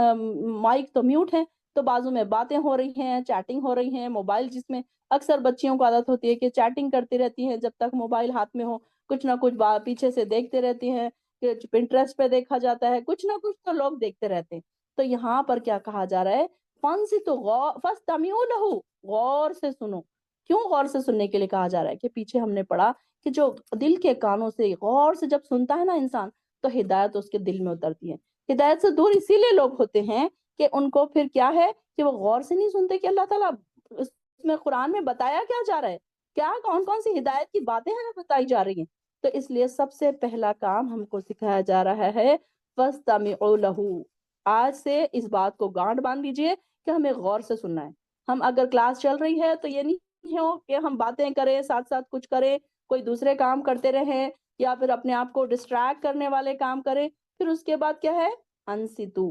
A: مائک تو میوٹ ہے تو بازو میں باتیں ہو رہی ہیں، چیٹنگ ہو رہی ہیں، موبائل جس میں اکثر بچیوں کو عادت ہوتی ہے کہ چیٹنگ کرتی رہتی ہیں جب تک موبائل ہاتھ میں ہو، کچھ نہ کچھ پیچھے سے دیکھتے رہتی ہیں، کہ پنٹریسٹ پہ دیکھا جاتا ہے، کچھ نہ کچھ تو لوگ دیکھتے رہتے ہیں۔ تو یہاں پر کیا کہا جا رہا ہے؟ فَاسْتَمِعُوا لَهُ، غور سے سنو۔ کیوں غور سے سننے کے لیے کہا جا رہا ہے؟ کہ پیچھے ہم نے پڑھا کہ جو دل کے کانوں سے غور سے جب سنتا ہے نا انسان تو ہدایت اس کے دل میں اترتی ہے۔ ہدایت سے دور اسی لیے لوگ ہوتے ہیں کہ ان کو پھر کیا ہے کہ وہ غور سے نہیں سنتے کہ اللہ تعالیٰ اس میں قرآن میں بتایا کیا جا رہا ہے، کیا کون کون سی ہدایت کی باتیں ہیں جو بتائی جا رہی ہیں۔ تو اس لیے سب سے پہلا کام ہم کو سکھایا جا رہا ہے فَاسْتَمِعُوا لَهُ۔ آج سے اس بات کو گانٹ باندھ لیجئے کہ ہمیں غور سے سننا ہے۔ ہم اگر کلاس چل رہی ہے تو یہ نہیں ہو کہ ہم باتیں کریں، ساتھ ساتھ کچھ کریں، کوئی دوسرے کام کرتے رہیں، یا پھر اپنے آپ کو ڈسٹریکٹ کرنے والے کام کریں۔ پھر اس کے بعد کیا ہے؟ انصتو،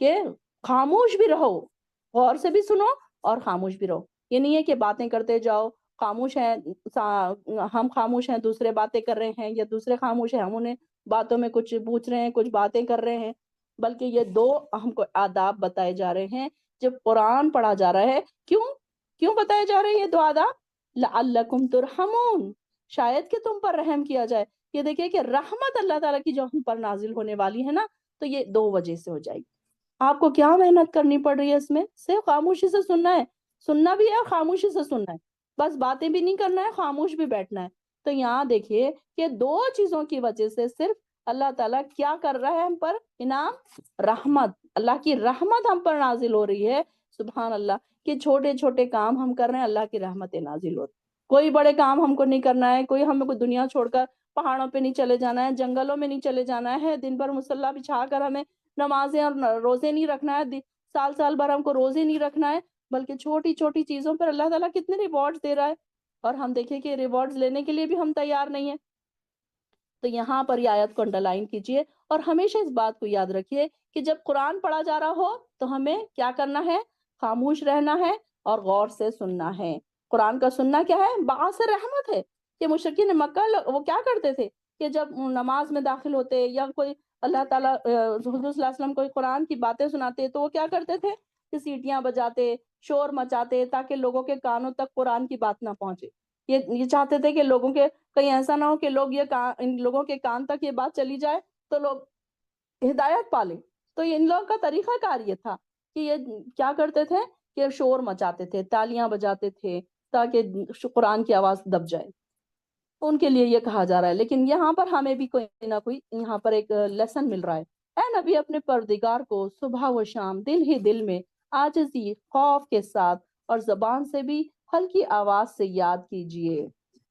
A: کہ خاموش بھی رہو، غور سے بھی سنو اور خاموش بھی رہو۔ یہ نہیں ہے کہ باتیں کرتے جاؤ، خاموش ہیں، ہم خاموش ہیں دوسرے باتیں کر رہے ہیں، یا دوسرے خاموش ہیں ہم انہیں باتوں میں کچھ پوچھ رہے ہیں، کچھ باتیں کر رہے ہیں۔ بلکہ یہ دو ہم کو آداب بتائے جا رہے ہیں جب قرآن پڑھا جا رہا ہے. کیوں بتائے جا رہے ہیں یہ دو آداب؟ لعلکم ترحمون، شاید کہ تم پر رحم کیا جائے. یہ دیکھیے کہ رحمت اللہ تعالیٰ کی جو ہم پر نازل ہونے والی ہے نا، تو یہ دو وجہ سے ہو جائے گی. آپ کو کیا محنت کرنی پڑ رہی ہے اس میں؟ صرف خاموشی سے سننا ہے، سننا بھی ہے اور خاموشی سے سننا ہے. بس باتیں بھی نہیں کرنا ہے، خاموش بھی بیٹھنا ہے. تو یہاں دیکھیے کہ دو چیزوں کی وجہ سے صرف اللہ تعالیٰ کیا کر رہا ہے ہم پر انعام؟ رحمت. اللہ کی رحمت ہم پر نازل ہو رہی ہے. سبحان اللہ کہ چھوٹے چھوٹے کام ہم کر رہے ہیں، اللہ کی رحمت نازل ہو رہی ہے. کوئی بڑے کام ہم کو نہیں کرنا ہے، ہمیں کوئی دنیا چھوڑ کر پہاڑوں پہ نہیں چلے جانا ہے، جنگلوں میں نہیں چلے جانا ہے، دن بھر مصلی بچھا کر ہمیں نمازیں اور روزے نہیں رکھنا ہے، سال بھر ہم کو روزے نہیں رکھنا ہے. بلکہ چھوٹی چھوٹی چیزوں پر اللہ تعالیٰ کتنے ریوارڈز دے رہا ہے، اور ہم دیکھیں کہ ریوارڈز لینے کے لیے بھی ہم تیار نہیں ہیں. تو یہاں پر یہ آیت کو انڈرلائن کیجئے اور ہمیشہ اس بات کو یاد رکھیے کہ جب قرآن پڑھا جا رہا ہو تو ہمیں کیا کرنا ہے؟ خاموش رہنا ہے اور غور سے سننا ہے. قرآن کا سننا کیا ہے؟ باعث رحمت ہے. کہ مشرکین مکہ وہ کیا کرتے تھے کہ جب نماز میں داخل ہوتے یا کوئی اللہ تعالیٰ حضور صلی اللہ علیہ وسلم کوئی قرآن کی باتیں سناتے تو وہ کیا کرتے تھے کہ سیٹیاں بجاتے، شور مچاتے تاکہ لوگوں کے کانوں تک قرآن کی بات نہ پہنچے. یہ چاہتے تھے کہ لوگوں کے کہیں ایسا نہ ہو کہ لوگ ان لوگوں کے کان تک یہ بات چلی جائے تو لوگ ہدایت پالے. تو ان لوگوں کا طریقہ کار یہ تھا کہ یہ کیا کرتے تھے کہ شور مچاتے تھے، تالیاں بجاتے تھے تاکہ قرآن کی آواز دب جائے. ان کے لیے یہ کہا جا رہا ہے. لیکن یہاں پر ہمیں بھی کوئی نہ کوئی یہاں پر ایک لیسن مل رہا ہے. اے نبی اپنے پروردگار کو صبح و شام دل ہی دل میں عاجزی، خوف کے ساتھ اور زبان سے بھی ہلکی آواز سے یاد کیجئے،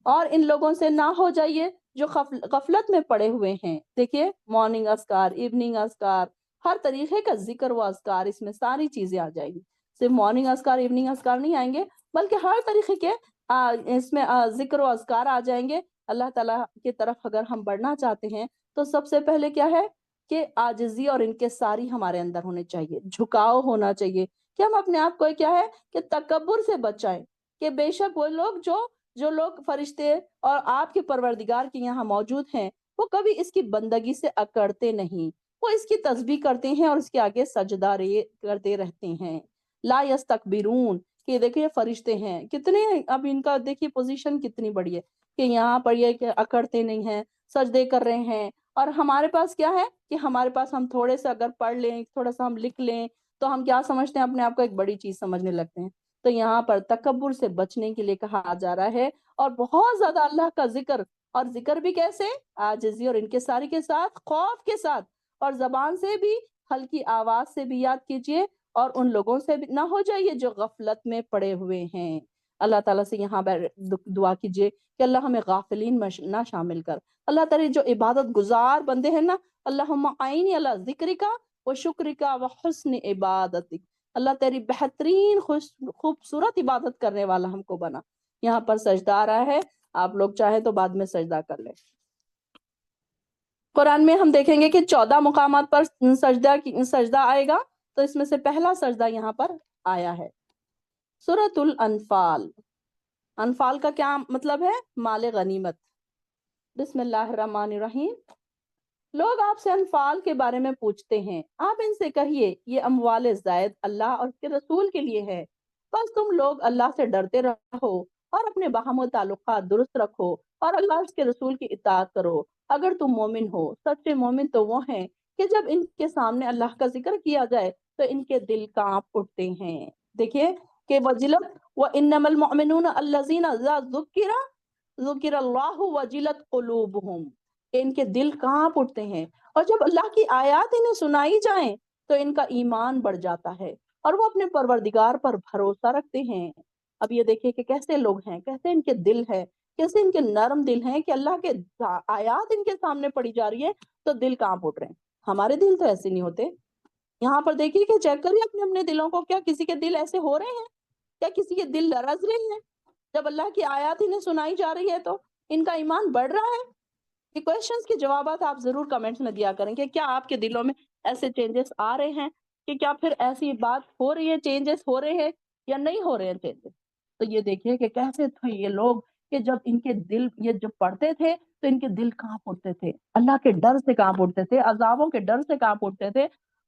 A: اور ان لوگوں سے نہ ہو جائیے جو غفلت میں پڑے ہوئے ہیں. دیکھیے مارننگ اذکار، ایوننگ اذکار، ہر طریقے کا ذکر و اذکار، اس میں ساری چیزیں آ جائیں گی. صرف مارننگ اذکار ایوننگ اذکار نہیں آئیں گے بلکہ ہر طریقے کے اس میں ذکر و اذکار آ جائیں گے. اللہ تعالیٰ کی طرف اگر ہم بڑھنا چاہتے ہیں تو سب سے پہلے کیا ہے کہ عاجزی اور انکساری ہمارے اندر ہونے چاہیے، جھکاؤ ہونا چاہیے کہ ہم اپنے آپ کو کیا ہے کہ تکبر سے بچائیں. کہ بے شک وہ لوگ جو لوگ فرشتے اور آپ کے پروردگار کے یہاں موجود ہیں وہ کبھی اس کی بندگی سے اکڑتے نہیں، وہ اس کی تسبیح کرتے ہیں اور اس کے آگے سجدہ کرتے رہتے ہیں. لا یستکبرون، کہ دیکھیں فرشتے ہیں کتنے، اب ان کا دیکھیے پوزیشن کتنی بڑی ہے کہ یہاں پر یہ کہ اکڑتے نہیں ہیں، سجدے کر رہے ہیں. اور ہمارے پاس کیا ہے کہ ہمارے پاس ہم تھوڑے سے اگر پڑھ لیں، تھوڑا سا ہم لکھ لیں تو ہم کیا سمجھتے ہیں؟ اپنے آپ کو ایک بڑی چیز سمجھنے لگتے ہیں. تو یہاں پر تکبر سے بچنے کے لیے کہا جا رہا ہے، اور بہت زیادہ اللہ کا ذکر، اور ذکر بھی کیسے؟ عاجزی اور انکساری کے ساتھ، خوف کے ساتھ، اور زبان سے بھی ہلکی آواز سے بھی یاد کیجئے، اور ان لوگوں سے بھی نہ ہو جائیے جو غفلت میں پڑے ہوئے ہیں. اللہ تعالیٰ سے یہاں پر دعا کیجئے کہ اللہ ہمیں غافلین میں نہ شامل کر. اللہ تعالیٰ جو عبادت گزار بندے ہیں نا، اللہم اعینی علی ذکرکا و شکرکا و حسن عبادتک، اللہ تیری بہترین خوبصورت عبادت کرنے والا ہم کو بنا. یہاں پر سجدہ آ رہا ہے، آپ لوگ چاہیں تو بعد میں سجدہ کر لیں. قرآن میں ہم دیکھیں گے کہ 14 مقامات پر سجدہ آئے گا. تو اس میں سے پہلا سجدہ یہاں پر آیا ہے سورۃ الانفال. انفال کا کیا مطلب ہے؟ مال غنیمت. بسم اللہ الرحمن الرحیم. لوگ آپ سے انفال کے بارے میں پوچھتے ہیں، آپ ان سے کہیے یہ اموال زائد اللہ اور اس کے رسول کے لیے ہے، بس تم لوگ اللہ سے ڈرتے رہو اور اپنے باہم و تعلقات درست رکھو اور اللہ اس کے رسول کی اطاعت کرو. اگر تم مومن ہو، سچے مومن تو وہ ہیں کہ جب ان کے سامنے اللہ کا ذکر کیا جائے تو ان کے دل کانپ اٹھتے ہیں. دیکھیے کہ وجلت وَإِنَّمَا الْمُؤْمِنُونَ الَّذِينَ إِذَا ذُكِرَ اللَّهُ وَجِلَتْ قُلُوبُهُمْ، کہ ان کے دل کانپ اٹھتے ہیں، اور جب اللہ کی آیات انہیں سنائی جائیں تو ان کا ایمان بڑھ جاتا ہے اور وہ اپنے پروردگار پر بھروسہ رکھتے ہیں. اب یہ دیکھیں کہ کیسے لوگ ہیں، کیسے ان کے دل ہے، کیسے ان کے نرم دل ہیں کہ اللہ کے آیات ان کے سامنے پڑھی جا رہی ہے تو دل کانپ اٹھ رہے ہیں. ہمارے دل تو ایسے نہیں ہوتے. یہاں پر دیکھیے کہ چیک کریے اپنے دلوں کو، کیا کسی کے دل ایسے ہو رہے ہیں؟ کیا کسی کے دل لرز رہے ہیں جب اللہ کی آیات انہیں سنائی جا رہی ہے تو ان کا ایمان بڑھ رہا ہے؟ یہ کویشچنز کے جوابات آپ ضرور کمنٹس میں دیا کریں کہ کیا آپ کے دلوں میں ایسے چینجز آ رہے ہیں، کہ کیا پھر ایسی بات ہو رہی ہے، چینجز ہو رہے ہیں یا نہیں ہو رہے ہیں چینجز. تو یہ دیکھیے کہ کیسے تھے یہ لوگ کہ جب ان کے دل یہ جب پڑھتے تھے تو ان کے دل کانپ اٹھتے تھے، اللہ کے ڈر سے کانپ اٹھتے تھے، عذابوں کے ڈر سے کانپ اٹھتے تھے.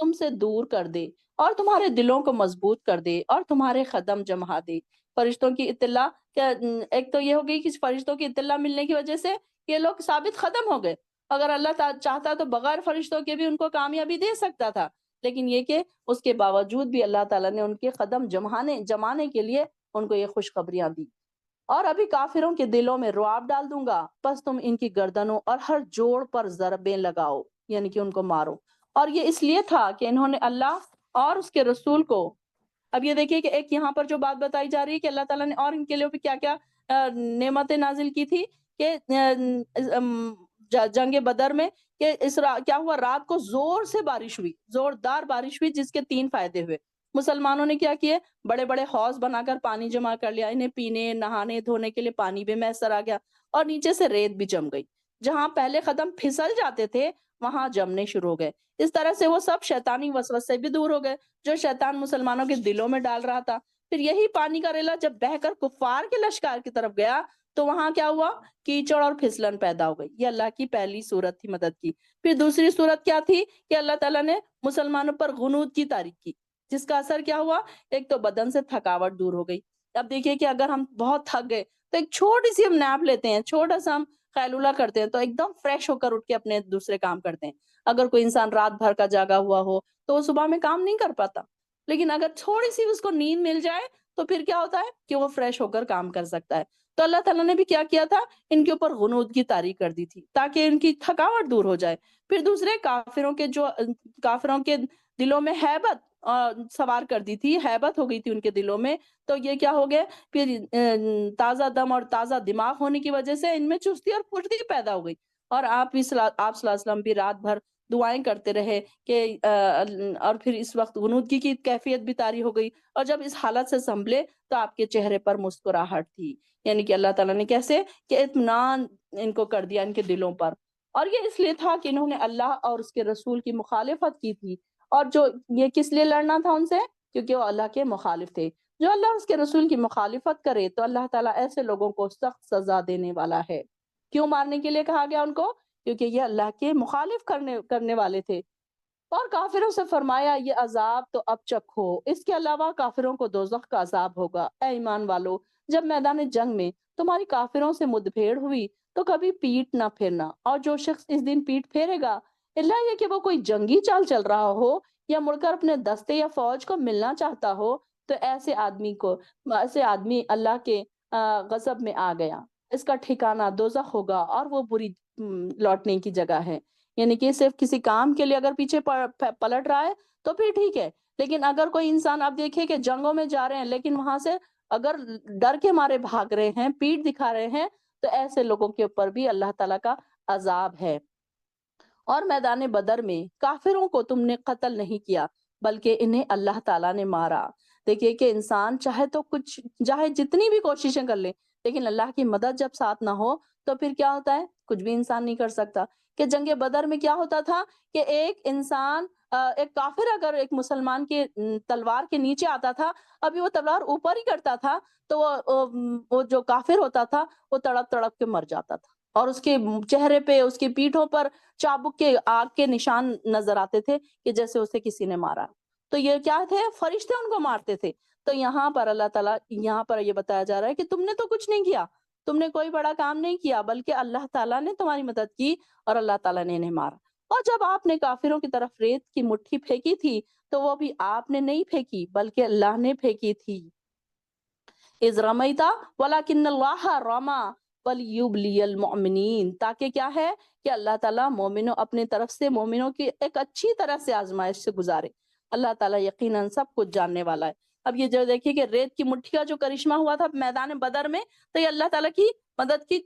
A: تم سے دور کر دے اور تمہارے دلوں کو مضبوط کر دے اور تمہارے قدم جما دے۔ فرشتوں کی اطلاع ایک تو یہ ہو گئی کہ فرشتوں کی اطلاع ملنے کی وجہ سے یہ لوگ ثابت ختم ہو گئے۔ اگر اللہ چاہتا تو بغیر فرشتوں کے بھی ان کو کامیابی دے سکتا تھا، لیکن یہ کہ اس کے باوجود بھی اللہ تعالیٰ نے ان کے قدم جمانے کے لیے ان کو یہ خوشخبریاں دی۔ اور ابھی کافروں کے دلوں میں رعب ڈال دوں گا، پس تم ان کی گردنوں اور ہر جوڑ پر ضربیں لگاؤ، یعنی کہ ان کو مارو۔ اور یہ اس لیے تھا کہ انہوں نے اللہ اور اس کے رسول کو، اب یہ دیکھیے کہ ایک یہاں پر جو بات بتائی جا رہی ہے کہ اللہ تعالیٰ نے اور ان کے لیے بھی کیا کیا نعمتیں نازل کی تھی کہ جنگ بدر میں کہ کیا ہوا، رات کو زور سے بارش ہوئی، زوردار بارش ہوئی، جس کے 3 فائدے ہوئے۔ مسلمانوں نے کیا کیے، بڑے بڑے حوض بنا کر پانی جمع کر لیا، انہیں پینے نہانے دھونے کے لیے پانی بھی میسر آ گیا، اور نیچے سے ریت بھی جم گئی۔ جہاں پہلے قدم پھسل جاتے تھے وہاں جمنے شروع ہو گئے۔ اس طرح سے وہ سب شیطانی وسوسے سے بھی دور ہو گئے جو شیطان مسلمانوں کے دلوں میں ڈال رہا تھا۔ پھر یہی پانی کا ریلا جب بہہ کر کفار کے لشکر کی طرف گیا تو وہاں کیا ہوا، کیچڑ اور پھسلن پیدا ہو گئی۔ یہ اللہ کی پہلی صورت تھی مدد کی۔ پھر دوسری صورت کیا تھی کہ اللہ تعالیٰ نے مسلمانوں پر غنود کی تاریخ کی، جس کا اثر کیا ہوا، ایک تو بدن سے تھکاوٹ دور ہو گئی۔ اب دیکھیے کہ اگر ہم بہت تھک گئے تو ایک چھوٹی سی ہم نیپ لیتے ہیں، چھوٹا سا ہم قیلولہ کرتے ہیں تو ایک دم فریش ہو کر اٹھ کے اپنے دوسرے کام کرتے ہیں۔ اگر کوئی انسان رات بھر کا جاگا ہوا ہو تو وہ صبح میں کام نہیں کر پاتا، لیکن اگر تھوڑی سی اس کو نیند مل جائے تو پھر کیا ہوتا ہے کہ وہ فریش ہو کر کام کر سکتا ہے۔ تو اللہ تعالیٰ نے بھی کیا کیا تھا، ان کے اوپر غنود کی طاری کر دی تھی تاکہ ان کی تھکاوٹ دور ہو جائے۔ پھر دوسرے کافروں کے دلوں میں ہیبت سوار کر دی تھی، ہیبت ہو گئی تھی ان کے دلوں میں، تو یہ کیا ہو گیا، پھر تازہ دم اور تازہ دماغ ہونے کی وجہ سے ان میں چستی اور پھرتی پیدا ہو گئی۔ اور آپ صلی اللہ علیہ وسلم بھی رات بھر دعائیں کرتے رہے کہ اور پھر اس وقت غنودگی کی کیفیت بھی طاری ہو گئی، اور جب اس حالت سے سنبھلے تو آپ کے چہرے پر مسکراہٹ تھی، یعنی کہ اللہ تعالیٰ نے کیسے کہ اطمینان ان کو کر دیا ان کے دلوں پر۔ اور یہ اس لیے تھا کہ انہوں نے اللہ اور اس کے رسول کی مخالفت کی تھی، اور جو یہ کس لیے لڑنا تھا ان سے، کیونکہ وہ اللہ کے مخالف تھے۔ جو اللہ اور اس کے رسول کی مخالفت کرے تو اللہ تعالیٰ ایسے لوگوں کو سخت سزا دینے والا ہے۔ کیوں مارنے کے لیے کہا گیا ان کو، کیونکہ یہ اللہ کے مخالف کرنے والے تھے۔ اور کافروں سے فرمایا یہ عذاب تو اب چکھو، اس کے علاوہ کافروں کو دوزخ کا عذاب ہوگا۔ اے ایمان والو، جب میدان جنگ میں تمہاری کافروں سے مدبھیڑ ہوئی تو کبھی پیٹ نہ پھیرنا، اور جو شخص اس دن پیٹ پھیرے گا اللہ یہ کہ وہ کوئی جنگی چال چل رہا ہو یا مڑ کر اپنے دستے یا فوج کو ملنا چاہتا ہو، تو ایسے آدمی اللہ کے غضب میں آ گیا، اس کا ٹھکانہ دوزخ ہوگا اور وہ بری لوٹنے کی جگہ ہے۔ یعنی کہ صرف کسی کام کے لیے اگر پیچھے پلٹ رہا ہے تو پھر ٹھیک ہے، لیکن اگر کوئی انسان آپ دیکھیں کہ جنگوں میں جا رہے ہیں لیکن وہاں سے اگر ڈر کے مارے بھاگ رہے ہیں، پیٹ دکھا رہے ہیں، تو ایسے لوگوں کے اوپر بھی اللہ تعالیٰ کا عذاب ہے۔ اور میدان بدر میں کافروں کو تم نے قتل نہیں کیا بلکہ انہیں اللہ تعالیٰ نے مارا۔ دیکھیے کہ انسان چاہے جتنی بھی کوششیں کر لے، لیکن اللہ کی مدد جب ساتھ نہ ہو تو پھر کیا ہوتا ہے، کچھ بھی انسان نہیں کر سکتا۔ کہ جنگ بدر میں کیا ہوتا تھا کہ ایک انسان ایک کافر اگر ایک مسلمان کے تلوار کے نیچے آتا تھا، ابھی وہ تلوار اوپر ہی کرتا تھا تو وہ جو کافر ہوتا تھا وہ تڑپ تڑپ کے مر جاتا تھا، اور اس کے چہرے پہ، اس کی پیٹھوں پر چابک کے آگ کے نشان نظر آتے تھے کہ جیسے اسے کسی نے مارا۔ تو یہ کیا تھے، فرشتے ان کو مارتے تھے۔ تو یہاں پر اللہ تعالیٰ یہاں پر یہ بتایا جا رہا ہے کہ تم نے تو کچھ نہیں کیا، تم نے کوئی بڑا کام نہیں کیا، بلکہ اللہ تعالیٰ نے تمہاری مدد کی اور اللہ تعالیٰ نے انہیں مارا۔ اور جب آپ نے کافروں کی طرف ریت کی مٹھی پھینکی تھی تو وہ بھی آپ نے نہیں پھینکی بلکہ اللہ نے پھینکی تھی۔ اذ رمیتا ولکن اللہ رما ولیبلی المؤمنین، تاکہ کیا ہے کہ اللہ تعالیٰ مومنوں اپنی طرف سے مومنوں کی ایک اچھی طرح سے آزمائش سے گزارے۔ اللہ تعالیٰ یقیناً سب کچھ جاننے والا ہے۔ اب یہ جو دیکھیے کہ ریت کی مٹھی کا جو کرشمہ ہوا تھا میدان بدر میں، تو یہ اللہ تعالیٰ کی مدد کی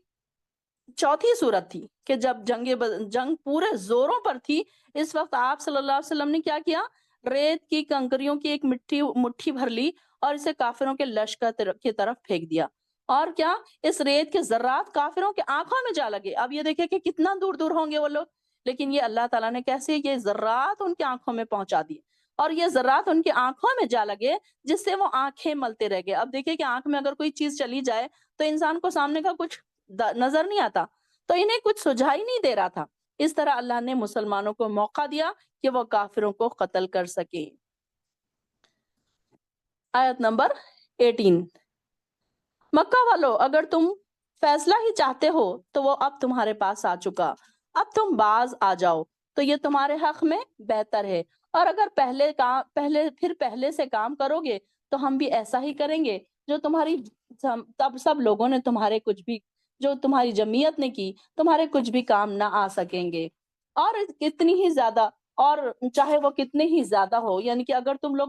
A: چوتھی صورت تھی کہ جب جنگ پورے زوروں پر تھی، اس وقت آپ صلی اللہ علیہ وسلم نے کیا کیا، ریت کی کنکریوں کی ایک مٹھی بھر لی اور اسے کافروں کے لشکر کی طرف پھینک دیا، اور کیا، اس ریت کے ذرات کافروں کے آنکھوں میں جا لگے۔ اب یہ دیکھیں کہ کتنا دور دور ہوں گے وہ لوگ، لیکن یہ اللہ تعالیٰ نے کیسے یہ ذرات ان کی آنکھوں میں پہنچا دیے، اور یہ ذرات ان کی آنکھوں میں جا لگے جس سے وہ آنکھیں ملتے رہ گئے۔ اب دیکھیں کہ آنکھ میں اگر کوئی چیز چلی جائے تو انسان کو سامنے کا کچھ نظر نہیں آتا، تو انہیں کچھ سجھائی نہیں دے رہا تھا، اس طرح اللہ نے مسلمانوں کو موقع دیا کہ وہ کافروں کو قتل کر سکیں۔ آیت نمبر 18۔ مکہ والو، اگر تم فیصلہ ہی چاہتے ہو تو وہ اب تمہارے پاس آ چکا، اب تم باز آ جاؤ تو یہ تمہارے حق میں بہتر ہے، اور اگر پہلے سے کام کرو گے تو ہم بھی ایسا ہی کریں گے جو تب سب لوگوں نے جو تمہاری جمعیت نے کی تمہارے کچھ بھی کام نہ آ سکیں گے، اور کتنی ہی زیادہ، اور چاہے وہ کتنے ہی زیادہ ہو، یعنی کہ اگر تم لوگ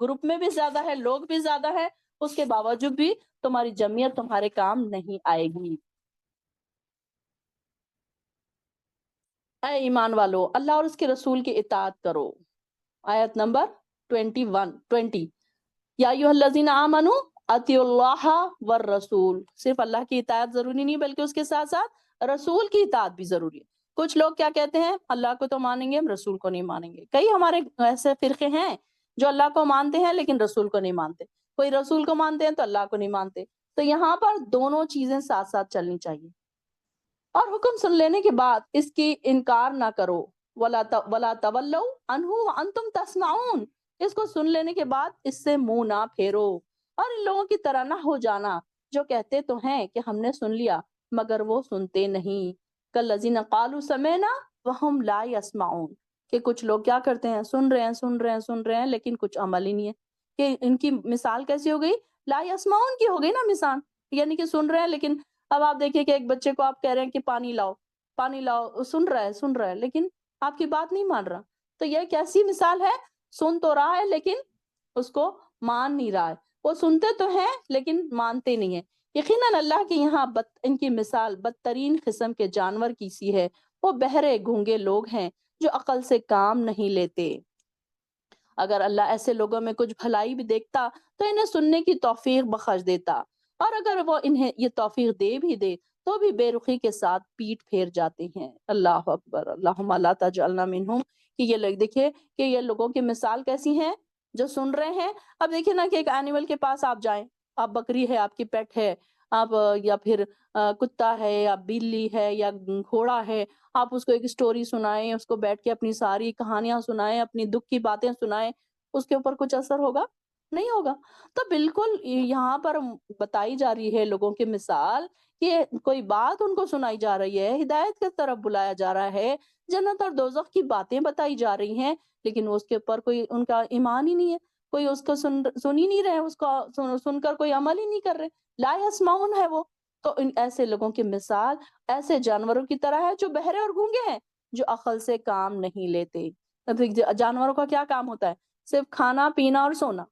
A: گروپ میں بھی زیادہ ہے، لوگ بھی زیادہ ہے، اس کے باوجود بھی تمہاری جمعیت تمہارے کام نہیں آئے گی۔ اے ایمان والو، اللہ اور اس کے رسول کی اطاعت کرو۔ آیت نمبر 20۔ یا ایھا الذین آمنوا اطیعوا اللہ والرسول، صرف اللہ کی اطاعت ضروری نہیں بلکہ اس کے ساتھ ساتھ رسول کی اطاعت بھی ضروری ہے۔ کچھ لوگ کیا کہتے ہیں، اللہ کو تو مانیں گے، ہم رسول کو نہیں مانیں گے۔ کئی ہمارے ایسے فرقے ہیں جو اللہ کو مانتے ہیں لیکن رسول کو نہیں مانتے، کوئی رسول کو مانتے ہیں تو اللہ کو نہیں مانتے۔ تو یہاں پر دونوں چیزیں ساتھ ساتھ چلنی چاہیے، اور حکم سن لینے کے بعد اس کی انکار نہ کرو۔ وَلَا تَوَلَّوْا عَنْهُ وَأَنْتُمْ تَسْمَعُونَ، اس کو سن لینے کے بعد اس سے منہ نہ پھیرو، اور ان لوگوں کی طرح نہ ہو جانا جو کہتے تو ہیں کہ ہم نے سن لیا مگر وہ سنتے نہیں۔ كَالَّذِينَ قَالُوا سَمِعْنَا وَهُمْ لَا يَسْمَعُونَ، کہ کچھ لوگ کیا کرتے ہیں، سن رہے ہیں لیکن کچھ عمل ہی نہیں ہے۔ کہ ان کی مثال کیسی ہو گئی، لا یسمعون کی ہو گئی نا مثال، یعنی کہ سن رہے ہیں لیکن اب آپ دیکھیے کہ ایک بچے کو آپ کہہ رہے ہیں کہ پانی لاؤ، پانی لاؤ، وہ سن رہا ہے لیکن آپ کی بات نہیں مان رہا، تو یہ کیسی مثال ہے، سن تو رہا ہے لیکن اس کو مان نہیں رہا ہے۔ وہ سنتے تو ہیں لیکن مانتے نہیں ہیں۔ یقیناً اللہ کے یہاں ان کی مثال بدترین قسم کے جانور کی سی ہے، وہ بہرے گونگے لوگ ہیں جو عقل سے کام نہیں لیتے۔ اگر اللہ ایسے لوگوں میں کچھ بھلائی بھی دیکھتا تو انہیں سننے کی توفیق بخش دیتا، اور اگر وہ انہیں یہ توفیق دے بھی دے تو بھی بے رخی کے ساتھ پیٹ پھیر جاتے ہیں۔ اللہ اکبر، اللہم لا تجعلنا منہم۔ کہ یہ لوگ دیکھیں کہ یہ لوگوں کی مثال کیسی ہیں جو سن رہے ہیں۔ اب دیکھیں نا کہ ایک اینیمل کے پاس آپ جائیں، آپ بکری ہے، آپ کی پیٹ ہے، آپ یا پھر کتا ہے یا بلی ہے یا گھوڑا ہے، آپ اس کو ایک سٹوری سنائیں، اس کو بیٹھ کے اپنی ساری کہانیاں سنائیں، اپنی دکھ کی باتیں سنائیں، اس کے اوپر کچھ اثر ہوگا؟ نہیں ہوگا۔ تو بالکل یہاں پر بتائی جا رہی ہے لوگوں کی مثال، کہ کوئی بات ان کو سنائی جا رہی ہے، ہدایت کی طرف بلایا جا رہا ہے، جنت اور دوزخ کی باتیں بتائی جا رہی ہیں، لیکن اس کے اوپر کوئی ان کا ایمان ہی نہیں ہے، کوئی اس کو سن ہی نہیں رہے، اس کو سن کر کوئی عمل ہی نہیں کر رہے، لا یسمعون ہے وہ۔ تو ان ایسے لوگوں کی مثال ایسے جانوروں کی طرح ہے جو بہرے اور گونگے ہیں، جو عقل سے کام نہیں لیتے۔ جانوروں کا کیا کام ہوتا ہے؟ صرف کھانا پینا اور سونا۔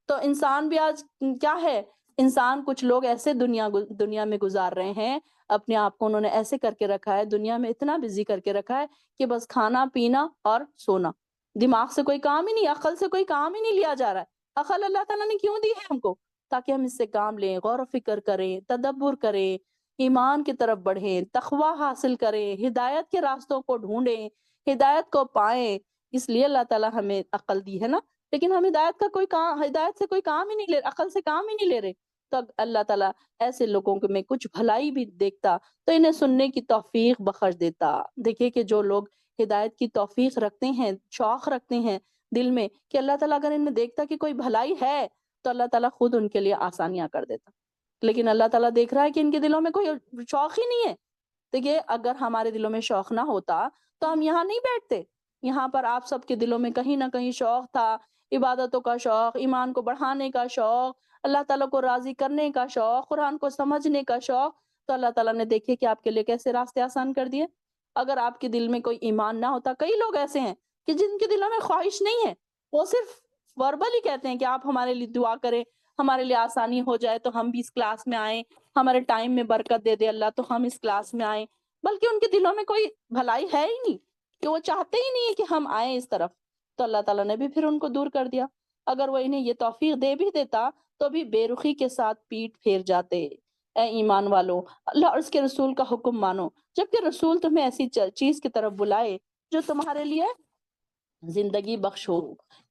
A: تو انسان بھی آج کیا ہے، انسان کچھ لوگ ایسے دنیا میں گزار رہے ہیں، اپنے آپ کو انہوں نے ایسے کر کے رکھا ہے، دنیا میں اتنا بزی کر کے رکھا ہے کہ بس کھانا پینا اور سونا، دماغ سے کوئی کام ہی نہیں، عقل سے کوئی کام ہی نہیں لیا جا رہا ہے۔ عقل اللہ تعالیٰ نے کیوں دی ہے ہم کو؟ تاکہ ہم اس سے کام لیں، غور و فکر کریں، تدبر کریں، ایمان کی طرف بڑھیں، تقوی حاصل کریں، ہدایت کے راستوں کو ڈھونڈیں، ہدایت کو پائیں۔ اس لیے اللہ تعالیٰ ہمیں عقل دی ہے نا، لیکن ہم ہدایت سے کوئی کام ہی نہیں لے رہے، عقل سے کام ہی نہیں لے رہے۔ تو اللہ تعالیٰ ایسے لوگوں میں کچھ بھلائی بھی دیکھتا تو انہیں سننے کی توفیق بخش دیتا۔ دیکھیے کہ جو لوگ ہدایت کی توفیق رکھتے ہیں، شوق رکھتے ہیں دل میں کہ اللہ تعالیٰ اگر انہیں دیکھتا کہ کوئی بھلائی ہے تو اللہ تعالیٰ خود ان کے لیے آسانیاں کر دیتا، لیکن اللہ تعالیٰ دیکھ رہا ہے کہ ان کے دلوں میں کوئی شوق ہی نہیں ہے۔ دیکھیے اگر ہمارے دلوں میں شوق نہ ہوتا تو ہم یہاں نہیں بیٹھتے۔ یہاں پر آپ سب کے دلوں میں کہیں نہ کہیں شوق تھا، عبادتوں کا شوق، ایمان کو بڑھانے کا شوق، اللہ تعالیٰ کو راضی کرنے کا شوق، قرآن کو سمجھنے کا شوق۔ تو اللہ تعالیٰ نے دیکھے کہ آپ کے لیے کیسے راستے آسان کر دیے۔ اگر آپ کے دل میں کوئی ایمان نہ ہوتا، کئی لوگ ایسے ہیں کہ جن کے دلوں میں خواہش نہیں ہے، وہ صرف وربل ہی کہتے ہیں کہ آپ ہمارے لیے دعا کریں، ہمارے لیے آسانی ہو جائے تو ہم بھی اس کلاس میں آئیں، ہمارے ٹائم میں برکت دے دے اللہ تو ہم اس کلاس میں آئیں، بلکہ ان کے دلوں میں کوئی بھلائی ہے ہی نہیں، کہ وہ چاہتے ہی نہیں ہے کہ ہم آئیں اس طرف۔ تو اللہ تعالیٰ نے بھی پھر ان کو دور کر دیا۔ اگر وہ انہیں یہ توفیق دے بھی دیتا تو بھی بے رخی کے ساتھ پیٹ پھیر جاتے۔ اے ایمان والو، اللہ اور اس کے رسول کا حکم مانو، جبکہ رسول تمہیں ایسی چیز کی طرف بلائے جو تمہارے لیے زندگی بخش ہو۔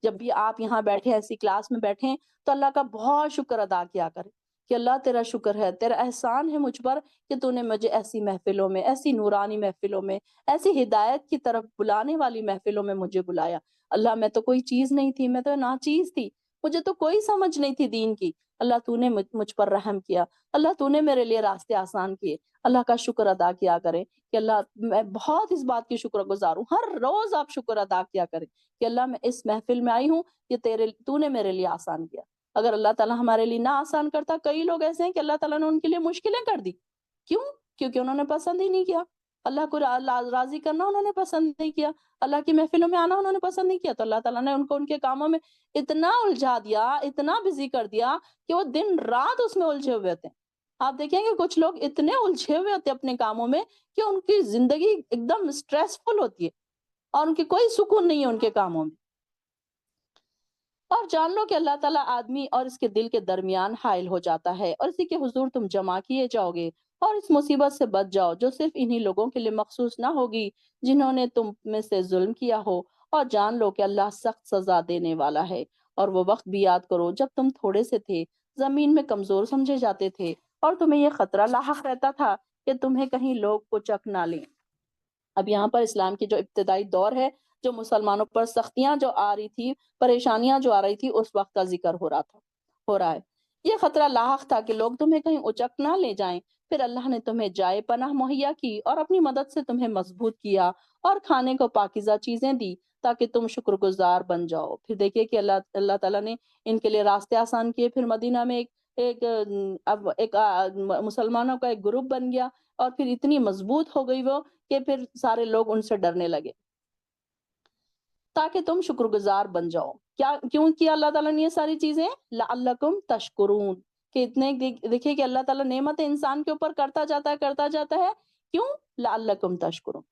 A: جب بھی آپ یہاں بیٹھے ایسی کلاس میں بیٹھیں تو اللہ کا بہت شکر ادا کیا کریں کہ اللہ تیرا شکر ہے، تیرا احسان ہے مجھ پر کہ تو نے مجھے ایسی محفلوں میں، ایسی نورانی محفلوں میں، ایسی ہدایت کی طرف بلانے والی محفلوں میں مجھے بلایا۔ اللہ میں تو کوئی چیز نہیں تھی، میں تو ناچیز تھی، مجھے تو کوئی سمجھ نہیں تھی دین کی۔ اللہ تو نے مجھ پر رحم کیا، اللہ تو نے میرے لیے راستے آسان کیے۔ اللہ کا شکر ادا کیا کریں کہ اللہ میں بہت اس بات کی شکر گزار ہوں، ہر روز آپ شکر ادا کیا کریں کہ اللہ میں اس محفل میں آئی ہوں کہ تو نے میرے لیے آسان کیا۔ اگر اللہ تعالیٰ ہمارے لیے نہ آسان کرتا، کئی لوگ ایسے ہیں کہ اللہ تعالیٰ نے ان کے لیے مشکلیں کر دی۔ کیوں؟ کیونکہ انہوں نے پسند ہی نہیں کیا اللہ کو راضی کرنا، انہوں نے پسند نہیں کیا اللہ کی محفلوں میں آنا، انہوں نے پسند نہیں کیا، تو اللہ تعالیٰ نے ان کو ان کے کاموں میں اتنا الجھا دیا، اتنا بزی کر دیا کہ وہ دن رات اس میں الجھے ہوئے ہوتے ہیں۔ آپ دیکھیں گے کچھ لوگ اتنے الجھے ہوئے ہوتے ہیں اپنے کاموں میں کہ ان کی زندگی ایک دم سٹریسفل ہوتی ہے اور ان کی کوئی سکون نہیں ہے ان کے کاموں میں۔ اور جان لو کہ اللہ تعالیٰ آدمی اور اس کے دل کے درمیان حائل ہو جاتا ہے، اور اسی کے حضور تم جمع کیے جاؤ گے، اور اس مصیبت سے بچ جاؤ جو صرف انہی لوگوں کے لیے مخصوص نہ ہوگی جنہوں نے تم میں سے ظلم کیا ہو۔ اور جان لو کہ اللہ سخت سزا دینے والا ہے۔ اور وہ وقت بھی یاد کرو جب تم تھوڑے سے تھے، زمین میں کمزور سمجھے جاتے تھے، اور تمہیں یہ خطرہ لاحق رہتا تھا کہ تمہیں کہیں لوگ کچک نہ لیں۔ اب یہاں پر اسلام کی جو ابتدائی دور ہے، جو مسلمانوں پر سختیاں جو آ رہی تھی، پریشانیاں جو آ رہی تھی، اس وقت کا ذکر ہو رہا ہے۔ یہ خطرہ لاحق تھا کہ لوگ تمہیں کہیں اچک نہ لے جائیں، پھر اللہ نے تمہیں جائے پناہ مہیا کی اور اپنی مدد سے تمہیں مضبوط کیا اور کھانے کو پاکیزہ چیزیں دی تاکہ تم شکر گزار بن جاؤ۔ پھر دیکھیے کہ اللہ تعالیٰ نے ان کے لیے راستے آسان کیے۔ پھر مدینہ میں ایک مسلمانوں کا ایک گروپ بن گیا، اور پھر اتنی مضبوط ہو گئی وہ کہ پھر سارے لوگ ان سے ڈرنے لگے تاکہ تم شکر گزار بن جاؤ۔ کیوں کیا اللہ تعالیٰ نے یہ ساری چیزیں؟ لعلکم تشکرون، کہ اتنے دیکھیے کہ اللہ تعالیٰ نعمت انسان کے اوپر کرتا جاتا ہے۔ کیوں؟ لعلکم تشکرون۔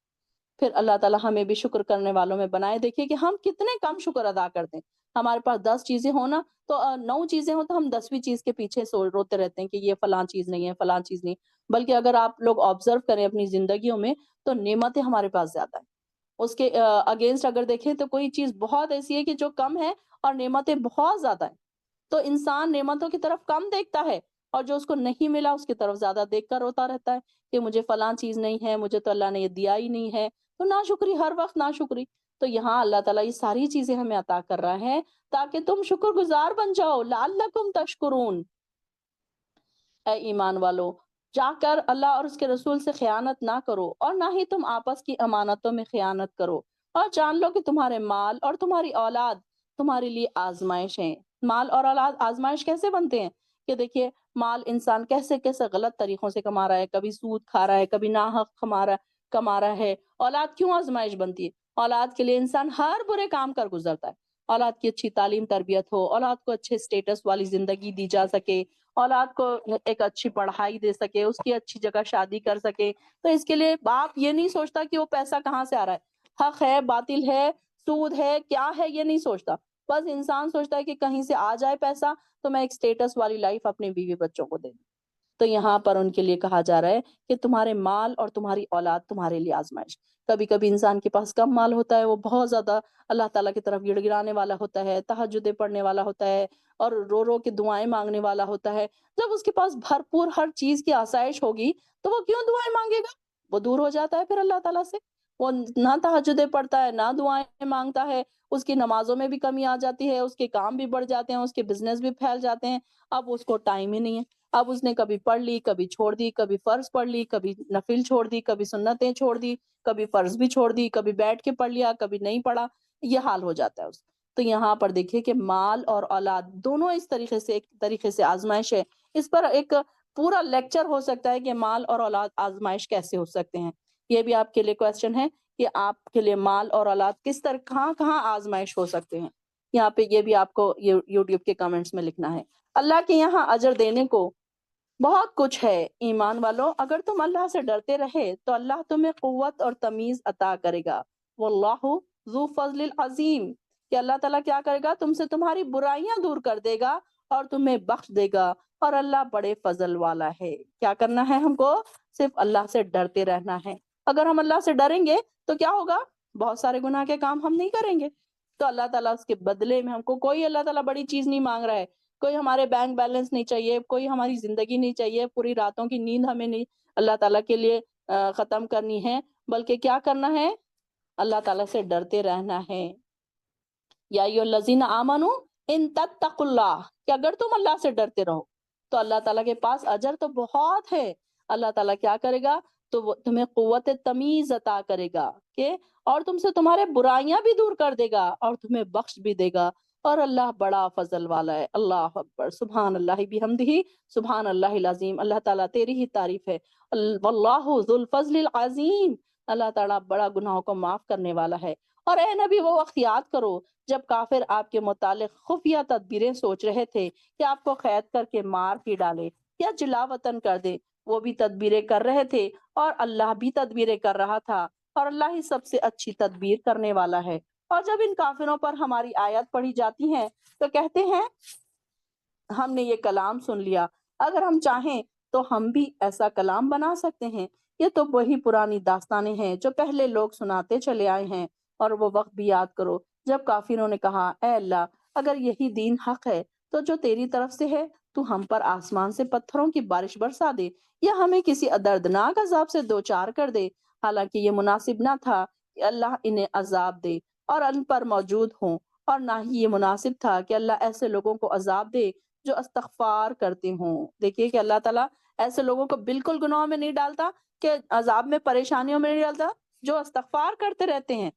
A: پھر اللہ تعالیٰ ہمیں بھی شکر کرنے والوں میں بنائے۔ دیکھیے کہ ہم کتنے کم شکر ادا کرتے ہیں۔ ہمارے پاس 10 چیزیں ہونا تو 9 چیزیں ہوں تو ہم 10ویں چیز کے پیچھے روتے رہتے ہیں کہ یہ فلاں چیز نہیں ہے، فلاں چیز نہیں۔ بلکہ اگر آپ لوگ آبزرو کریں اپنی زندگیوں میں تو نعمتیں ہمارے پاس زیادہ ہیں۔ اس کے اگینسٹ اگر دیکھیں تو کوئی چیز بہت ایسی ہے کہ جو کم ہے اور نعمتیں بہت زیادہ ہیں، تو انسان نعمتوں کی طرف کم دیکھتا ہے، اور جو اس کو نہیں ملا اس کی طرف زیادہ دیکھ کر روتا رہتا ہے کہ مجھے فلاں چیز نہیں ہے، مجھے تو اللہ نے یہ دیا ہی نہیں ہے۔ تو ناشکری، ہر وقت ناشکری۔ تو یہاں اللہ تعالیٰ یہ ساری چیزیں ہمیں عطا کر رہا ہے تاکہ تم شکر گزار بن جاؤ۔ لعلکم تشکرون۔ اے ایمان والو، جا کر اللہ اور اس کے رسول سے خیانت نہ کرو، اور نہ ہی تم آپس کی امانتوں میں خیانت کرو، اور جان لو کہ تمہارے مال اور تمہاری اولاد تمہارے لیے آزمائش ہیں۔ مال اور اولاد آزمائش کیسے بنتے ہیں؟ کہ دیکھیے مال انسان کیسے کیسے غلط طریقوں سے کما رہا ہے، کبھی سود کھا رہا ہے، کبھی ناحق کما رہا ہے۔ اولاد کیوں آزمائش بنتی ہے؟ اولاد کے لیے انسان ہر برے کام کر گزرتا ہے۔ اولاد کی اچھی تعلیم تربیت ہو، اولاد کو اچھے سٹیٹس والی زندگی دی جا سکے، اولاد کو ایک اچھی پڑھائی دے سکے، اس کی اچھی جگہ شادی کر سکے، تو اس کے لیے باپ یہ نہیں سوچتا کہ وہ پیسہ کہاں سے آ رہا ہے، حق ہے، باطل ہے، سود ہے، کیا ہے، یہ نہیں سوچتا۔ بس انسان سوچتا ہے کہ کہیں سے آ جائے پیسہ تو میں ایک سٹیٹس والی لائف اپنے بیوی بچوں کو دے دوں۔ تو یہاں پر ان کے لیے کہا جا رہا ہے کہ تمہارے مال اور تمہاری اولاد تمہارے لیے آزمائش۔ کبھی کبھی انسان کے پاس کم مال ہوتا ہے، وہ بہت زیادہ اللہ تعالیٰ کی طرف گڑ گڑانے والا ہوتا ہے، تہجدیں پڑھنے والا ہوتا ہے، اور رو رو کے دعائیں مانگنے والا ہوتا ہے۔ جب اس کے پاس بھرپور ہر چیز کی آسائش ہوگی تو وہ کیوں دعائیں مانگے گا؟ وہ دور ہو جاتا ہے پھر اللہ تعالیٰ سے۔ وہ نہ تہجدیں پڑھتا ہے، نہ دعائیں مانگتا ہے، اس کی نمازوں میں بھی کمی آ جاتی ہے، اس کے کام بھی بڑھ جاتے ہیں، اس کے بزنس بھی پھیل جاتے ہیں۔ اب اس کو ٹائم ہی نہیں ہے۔ اب اس نے کبھی پڑھ لی، کبھی چھوڑ دی، کبھی فرض پڑھ لی، کبھی نفل چھوڑ دی، کبھی سنتیں چھوڑ دی، کبھی فرض بھی چھوڑ دی، کبھی بیٹھ کے پڑھ لیا، کبھی نہیں پڑھا۔ یہ حال ہو جاتا ہے اس کا۔ تو یہاں پر دیکھیے کہ مال اور اولاد دونوں اس طریقے سے آزمائش ہے۔ اس پر ایک پورا لیکچر ہو سکتا ہے کہ مال اور اولاد آزمائش کیسے ہو سکتے ہیں۔ یہ بھی آپ کے لیے کویسچن ہے کہ آپ کے لیے مال اور اولاد کس طرح کہاں آزمائش ہو سکتے ہیں۔ یہاں پہ یہ بھی آپ کو یوٹیوب کے کمنٹس میں لکھنا ہے۔ اللہ کے یہاں اجر دینے کو بہت کچھ ہے۔ ایمان والو، اگر تم اللہ سے ڈرتے رہے تو اللہ تمہیں قوت اور تمیز عطا کرے گا۔ واللہ ذو فضل العظیم، کہ اللہ تعالیٰ کیا کرے گا؟ تم سے تمہاری برائیاں دور کر دے گا اور تمہیں بخش دے گا، اور اللہ بڑے فضل والا ہے۔ کیا کرنا ہے ہم کو؟ صرف اللہ سے ڈرتے رہنا ہے۔ اگر ہم اللہ سے ڈریں گے تو کیا ہوگا؟ بہت سارے گناہ کے کام ہم نہیں کریں گے، تو اللہ تعالیٰ اس کے بدلے میں ہم کو کوئی اللہ تعالیٰ بڑی چیز نہیں مانگ رہا ہے۔ کوئی ہمارے بینک بیلنس نہیں چاہیے، کوئی ہماری زندگی نہیں چاہیے، پوری راتوں کی نیند ہمیں نہیں اللہ تعالیٰ کے لیے ختم کرنی ہے، بلکہ کیا کرنا ہے؟ اللہ تعالیٰ سے ڈرتے رہنا ہے۔ یا ایھا الذین آمنو ان تتقوا اللہ، کہ اگر تم اللہ سے ڈرتے رہو تو اللہ تعالیٰ کے پاس اجر تو بہت ہے۔ اللہ تعالیٰ کیا کرے گا؟ تو وہ تمہیں قوت تمیز عطا کرے گا کہ اور تم سے تمہارے برائیاں بھی دور کر دے گا اور تمہیں بخش بھی دے گا، اور اللہ بڑا فضل والا ہے۔ اللہ اکبر، سبحان اللہ بحمدہ، سبحان اللہ العظیم۔ اللہ تعالیٰ تیری ہی تعریف ہے۔ واللہ ذو الفضل العظیم، اللہ تعالیٰ بڑا گناہوں کو معاف کرنے والا ہے۔ اور اے نبی وہ وقت یاد کرو جب کافر آپ کے متعلق خفیہ تدبیریں سوچ رہے تھے کہ آپ کو قید کر کے مار ہی ڈالے یا جلا وطن کر دے، وہ بھی تدبیریں کر رہے تھے اور اللہ بھی تدبیریں کر رہا تھا، اور اللہ ہی سب سے اچھی تدبیر کرنے والا ہے۔ اور جب ان کافروں پر ہماری آیت پڑھی جاتی ہیں تو کہتے ہیں ہم نے یہ کلام سن لیا، اگر ہم چاہیں تو ہم بھی ایسا کلام بنا سکتے ہیں۔ یہ تو وہی پرانی داستانیں ہیں جو پہلے لوگ سناتے چلے آئے ہیں۔ اور وہ وقت بھی یاد کرو جب کافروں نے کہا اے اللہ اگر یہی دین حق ہے تو جو تیری طرف سے ہے تو ہم پر آسمان سے پتھروں کی بارش برسا دے یا ہمیں کسی دردناک عذاب سے دوچار کر دے۔ حالانکہ یہ مناسب نہ تھا کہ اللہ انہیں عذاب دے اور ان پر موجود ہوں، اور نہ ہی یہ مناسب تھا کہ اللہ ایسے لوگوں کو عذاب دے جو استغفار کرتے ہوں۔ دیکھیے کہ اللہ تعالیٰ ایسے لوگوں کو بالکل گناہوں میں نہیں ڈالتا، کہ عذاب میں پریشانیوں میں نہیں ڈالتا، جو استغفار کرتے رہتے ہیں،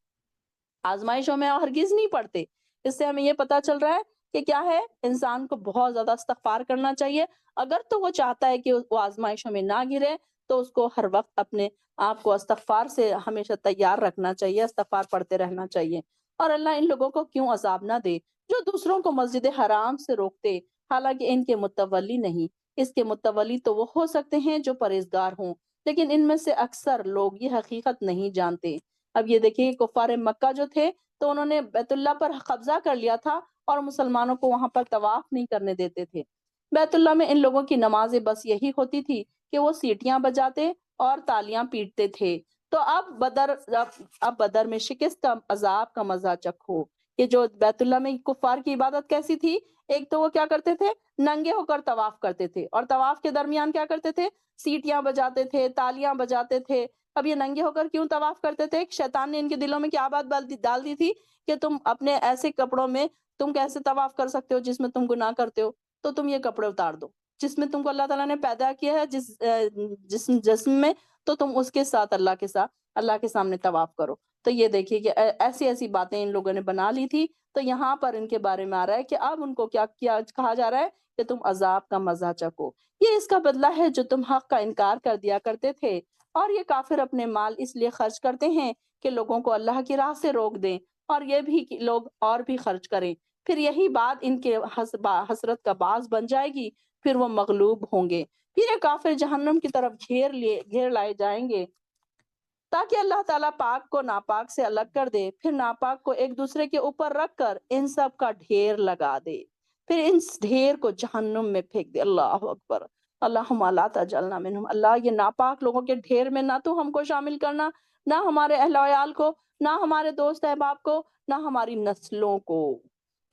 A: آزمائشوں میں ہرگز نہیں پڑتے۔ اس سے ہمیں یہ پتا چل رہا ہے کہ کیا ہے، انسان کو بہت زیادہ استغفار کرنا چاہیے۔ اگر تو وہ چاہتا ہے کہ وہ آزمائشوں میں نہ گرے تو اس کو ہر وقت اپنے آپ کو استغفار سے ہمیشہ تیار رکھنا چاہیے، استغفار پڑھتے رہنا چاہیے۔ اور اللہ ان لوگوں کو کیوں عذاب نہ دے جو دوسروں کو مسجد حرام سے روکتے، حالانکہ ان کے متولی نہیں، اس کے متولی تو وہ ہو سکتے ہیں جو پرہیزگار ہوں، لیکن ان میں سے اکثر لوگ یہ حقیقت نہیں جانتے۔ اب یہ دیکھیے کفار مکہ جو تھے تو انہوں نے بیت اللہ پر قبضہ کر لیا تھا اور مسلمانوں کو وہاں پر طواف نہیں کرنے دیتے تھے۔ بیت اللہ میں ان لوگوں کی نمازیں بس یہی ہوتی تھی کہ وہ سیٹیاں بجاتے اور تالیاں پیٹتے تھے۔ تو اب بدر میں شکست کا عذاب کا مزہ چکھو۔ کہ جو بیت اللہ میں کفار کی عبادت کیسی تھی، ایک تو وہ کیا کرتے تھے، ننگے ہو کر طواف کرتے تھے، اور طواف کے درمیان کیا کرتے تھے، سیٹیاں بجاتے تھے، تالیاں بجاتے تھے۔ اب یہ ننگے ہو کر کیوں طواف کرتے تھے؟ شیطان نے ان کے دلوں میں کیا بات ڈال دی تھی کہ تم اپنے ایسے کپڑوں میں تم کیسے طواف کر سکتے ہو جس میں تم گناہ کرتے ہو، تو تم یہ کپڑے اتار دو جس میں تم کو اللہ تعالیٰ نے پیدا کیا ہے، جس جسم میں، تو تم اس کے ساتھ اللہ کے سامنے طواف کرو۔ تو یہ دیکھیے کہ ایسی ایسی باتیں ان لوگوں نے بنا لی تھی۔ تو یہاں پر ان کے بارے میں آ رہا ہے کہ اب ان کو کیا کہا جا رہا ہے کہ تم عذاب کا مزہ چکھو، یہ اس کا بدلہ ہے جو تم حق کا انکار کر دیا کرتے تھے۔ اور یہ کافر اپنے مال اس لیے خرچ کرتے ہیں کہ لوگوں کو اللہ کی راہ سے روک دیں، اور یہ بھی کہ لوگ اور بھی خرچ کریں، پھر یہی بات ان کے حسرت کا باعث بن جائے گی، پھر وہ مغلوب ہوں گے، پھر یہ کافر جہنم کی طرف گھیر لائے جائیں گے، تاکہ اللہ تعالیٰ پاک کو ناپاک سے الگ کر دے، پھر ناپاک کو ایک دوسرے کے اوپر رکھ کر ان سب کا ڈھیر لگا دے، پھر ان ڈھیر کو جہنم میں پھینک دے۔ اللہ اکبر، اللہم لا تجعلنا منہم۔ اللہ یہ ناپاک لوگوں کے ڈھیر میں نہ تو ہم کو شامل کرنا، نہ ہمارے اہل وعیال کو، نہ ہمارے دوست احباب کو، نہ ہماری نسلوں کو۔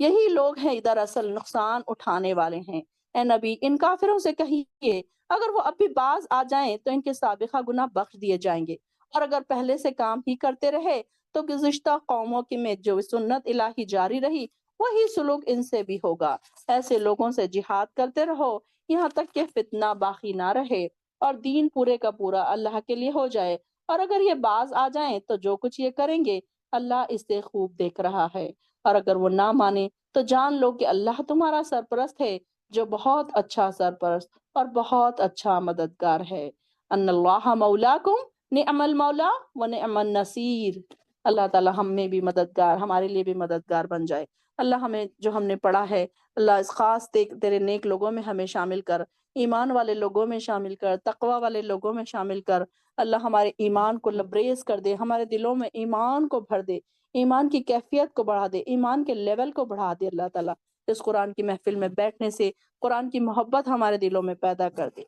A: یہی لوگ ہیں ادھر اصل نقصان اٹھانے والے ہیں۔ اے نبی ان کافروں سے کہیے اگر وہ اب بھی باز آ جائیں تو ان کے سابقہ گناہ بخش دیے جائیں گے، اور اگر پہلے سے کام ہی کرتے رہے تو گزشتہ قوموں کی میں جو سنت الہی جاری رہی وہی سلوک ان سے بھی ہوگا۔ ایسے لوگوں سے جہاد کرتے رہو یہاں تک کہ فتنہ باقی نہ رہے اور دین پورے کا پورا اللہ کے لیے ہو جائے، اور اگر یہ باز آ جائیں تو جو کچھ یہ کریں گے اللہ اس سے خوب دیکھ رہا ہے، اور اگر وہ نہ مانے تو جان لو کہ اللہ تمہارا سرپرست ہے جو بہت اچھا سرپرست اور بہت اچھا مددگار ہے۔ ان اللہ مولاکم نعم المولا و نعم النصیر۔ اللہ تعالی ہم میں بھی مددگار، ہمارے لیے بھی مددگار بن جائے۔ اللہ ہمیں جو ہم نے پڑھا ہے اللہ اس خاص تیرے نیک لوگوں میں ہمیں شامل کر، ایمان والے لوگوں میں شامل کر، تقوی والے لوگوں میں شامل کر۔ اللہ ہمارے ایمان کو لبریز کر دے، ہمارے دلوں میں ایمان کو بھر دے، ایمان کی کیفیت کو بڑھا دے، ایمان کے لیول کو بڑھا دے۔ اللہ تعالیٰ اس قرآن کی محفل میں بیٹھنے سے قرآن کی محبت ہمارے دلوں میں پیدا کر دے۔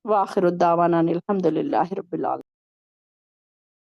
A: وآخر الدعوانا الحمد للہ رب العالمین۔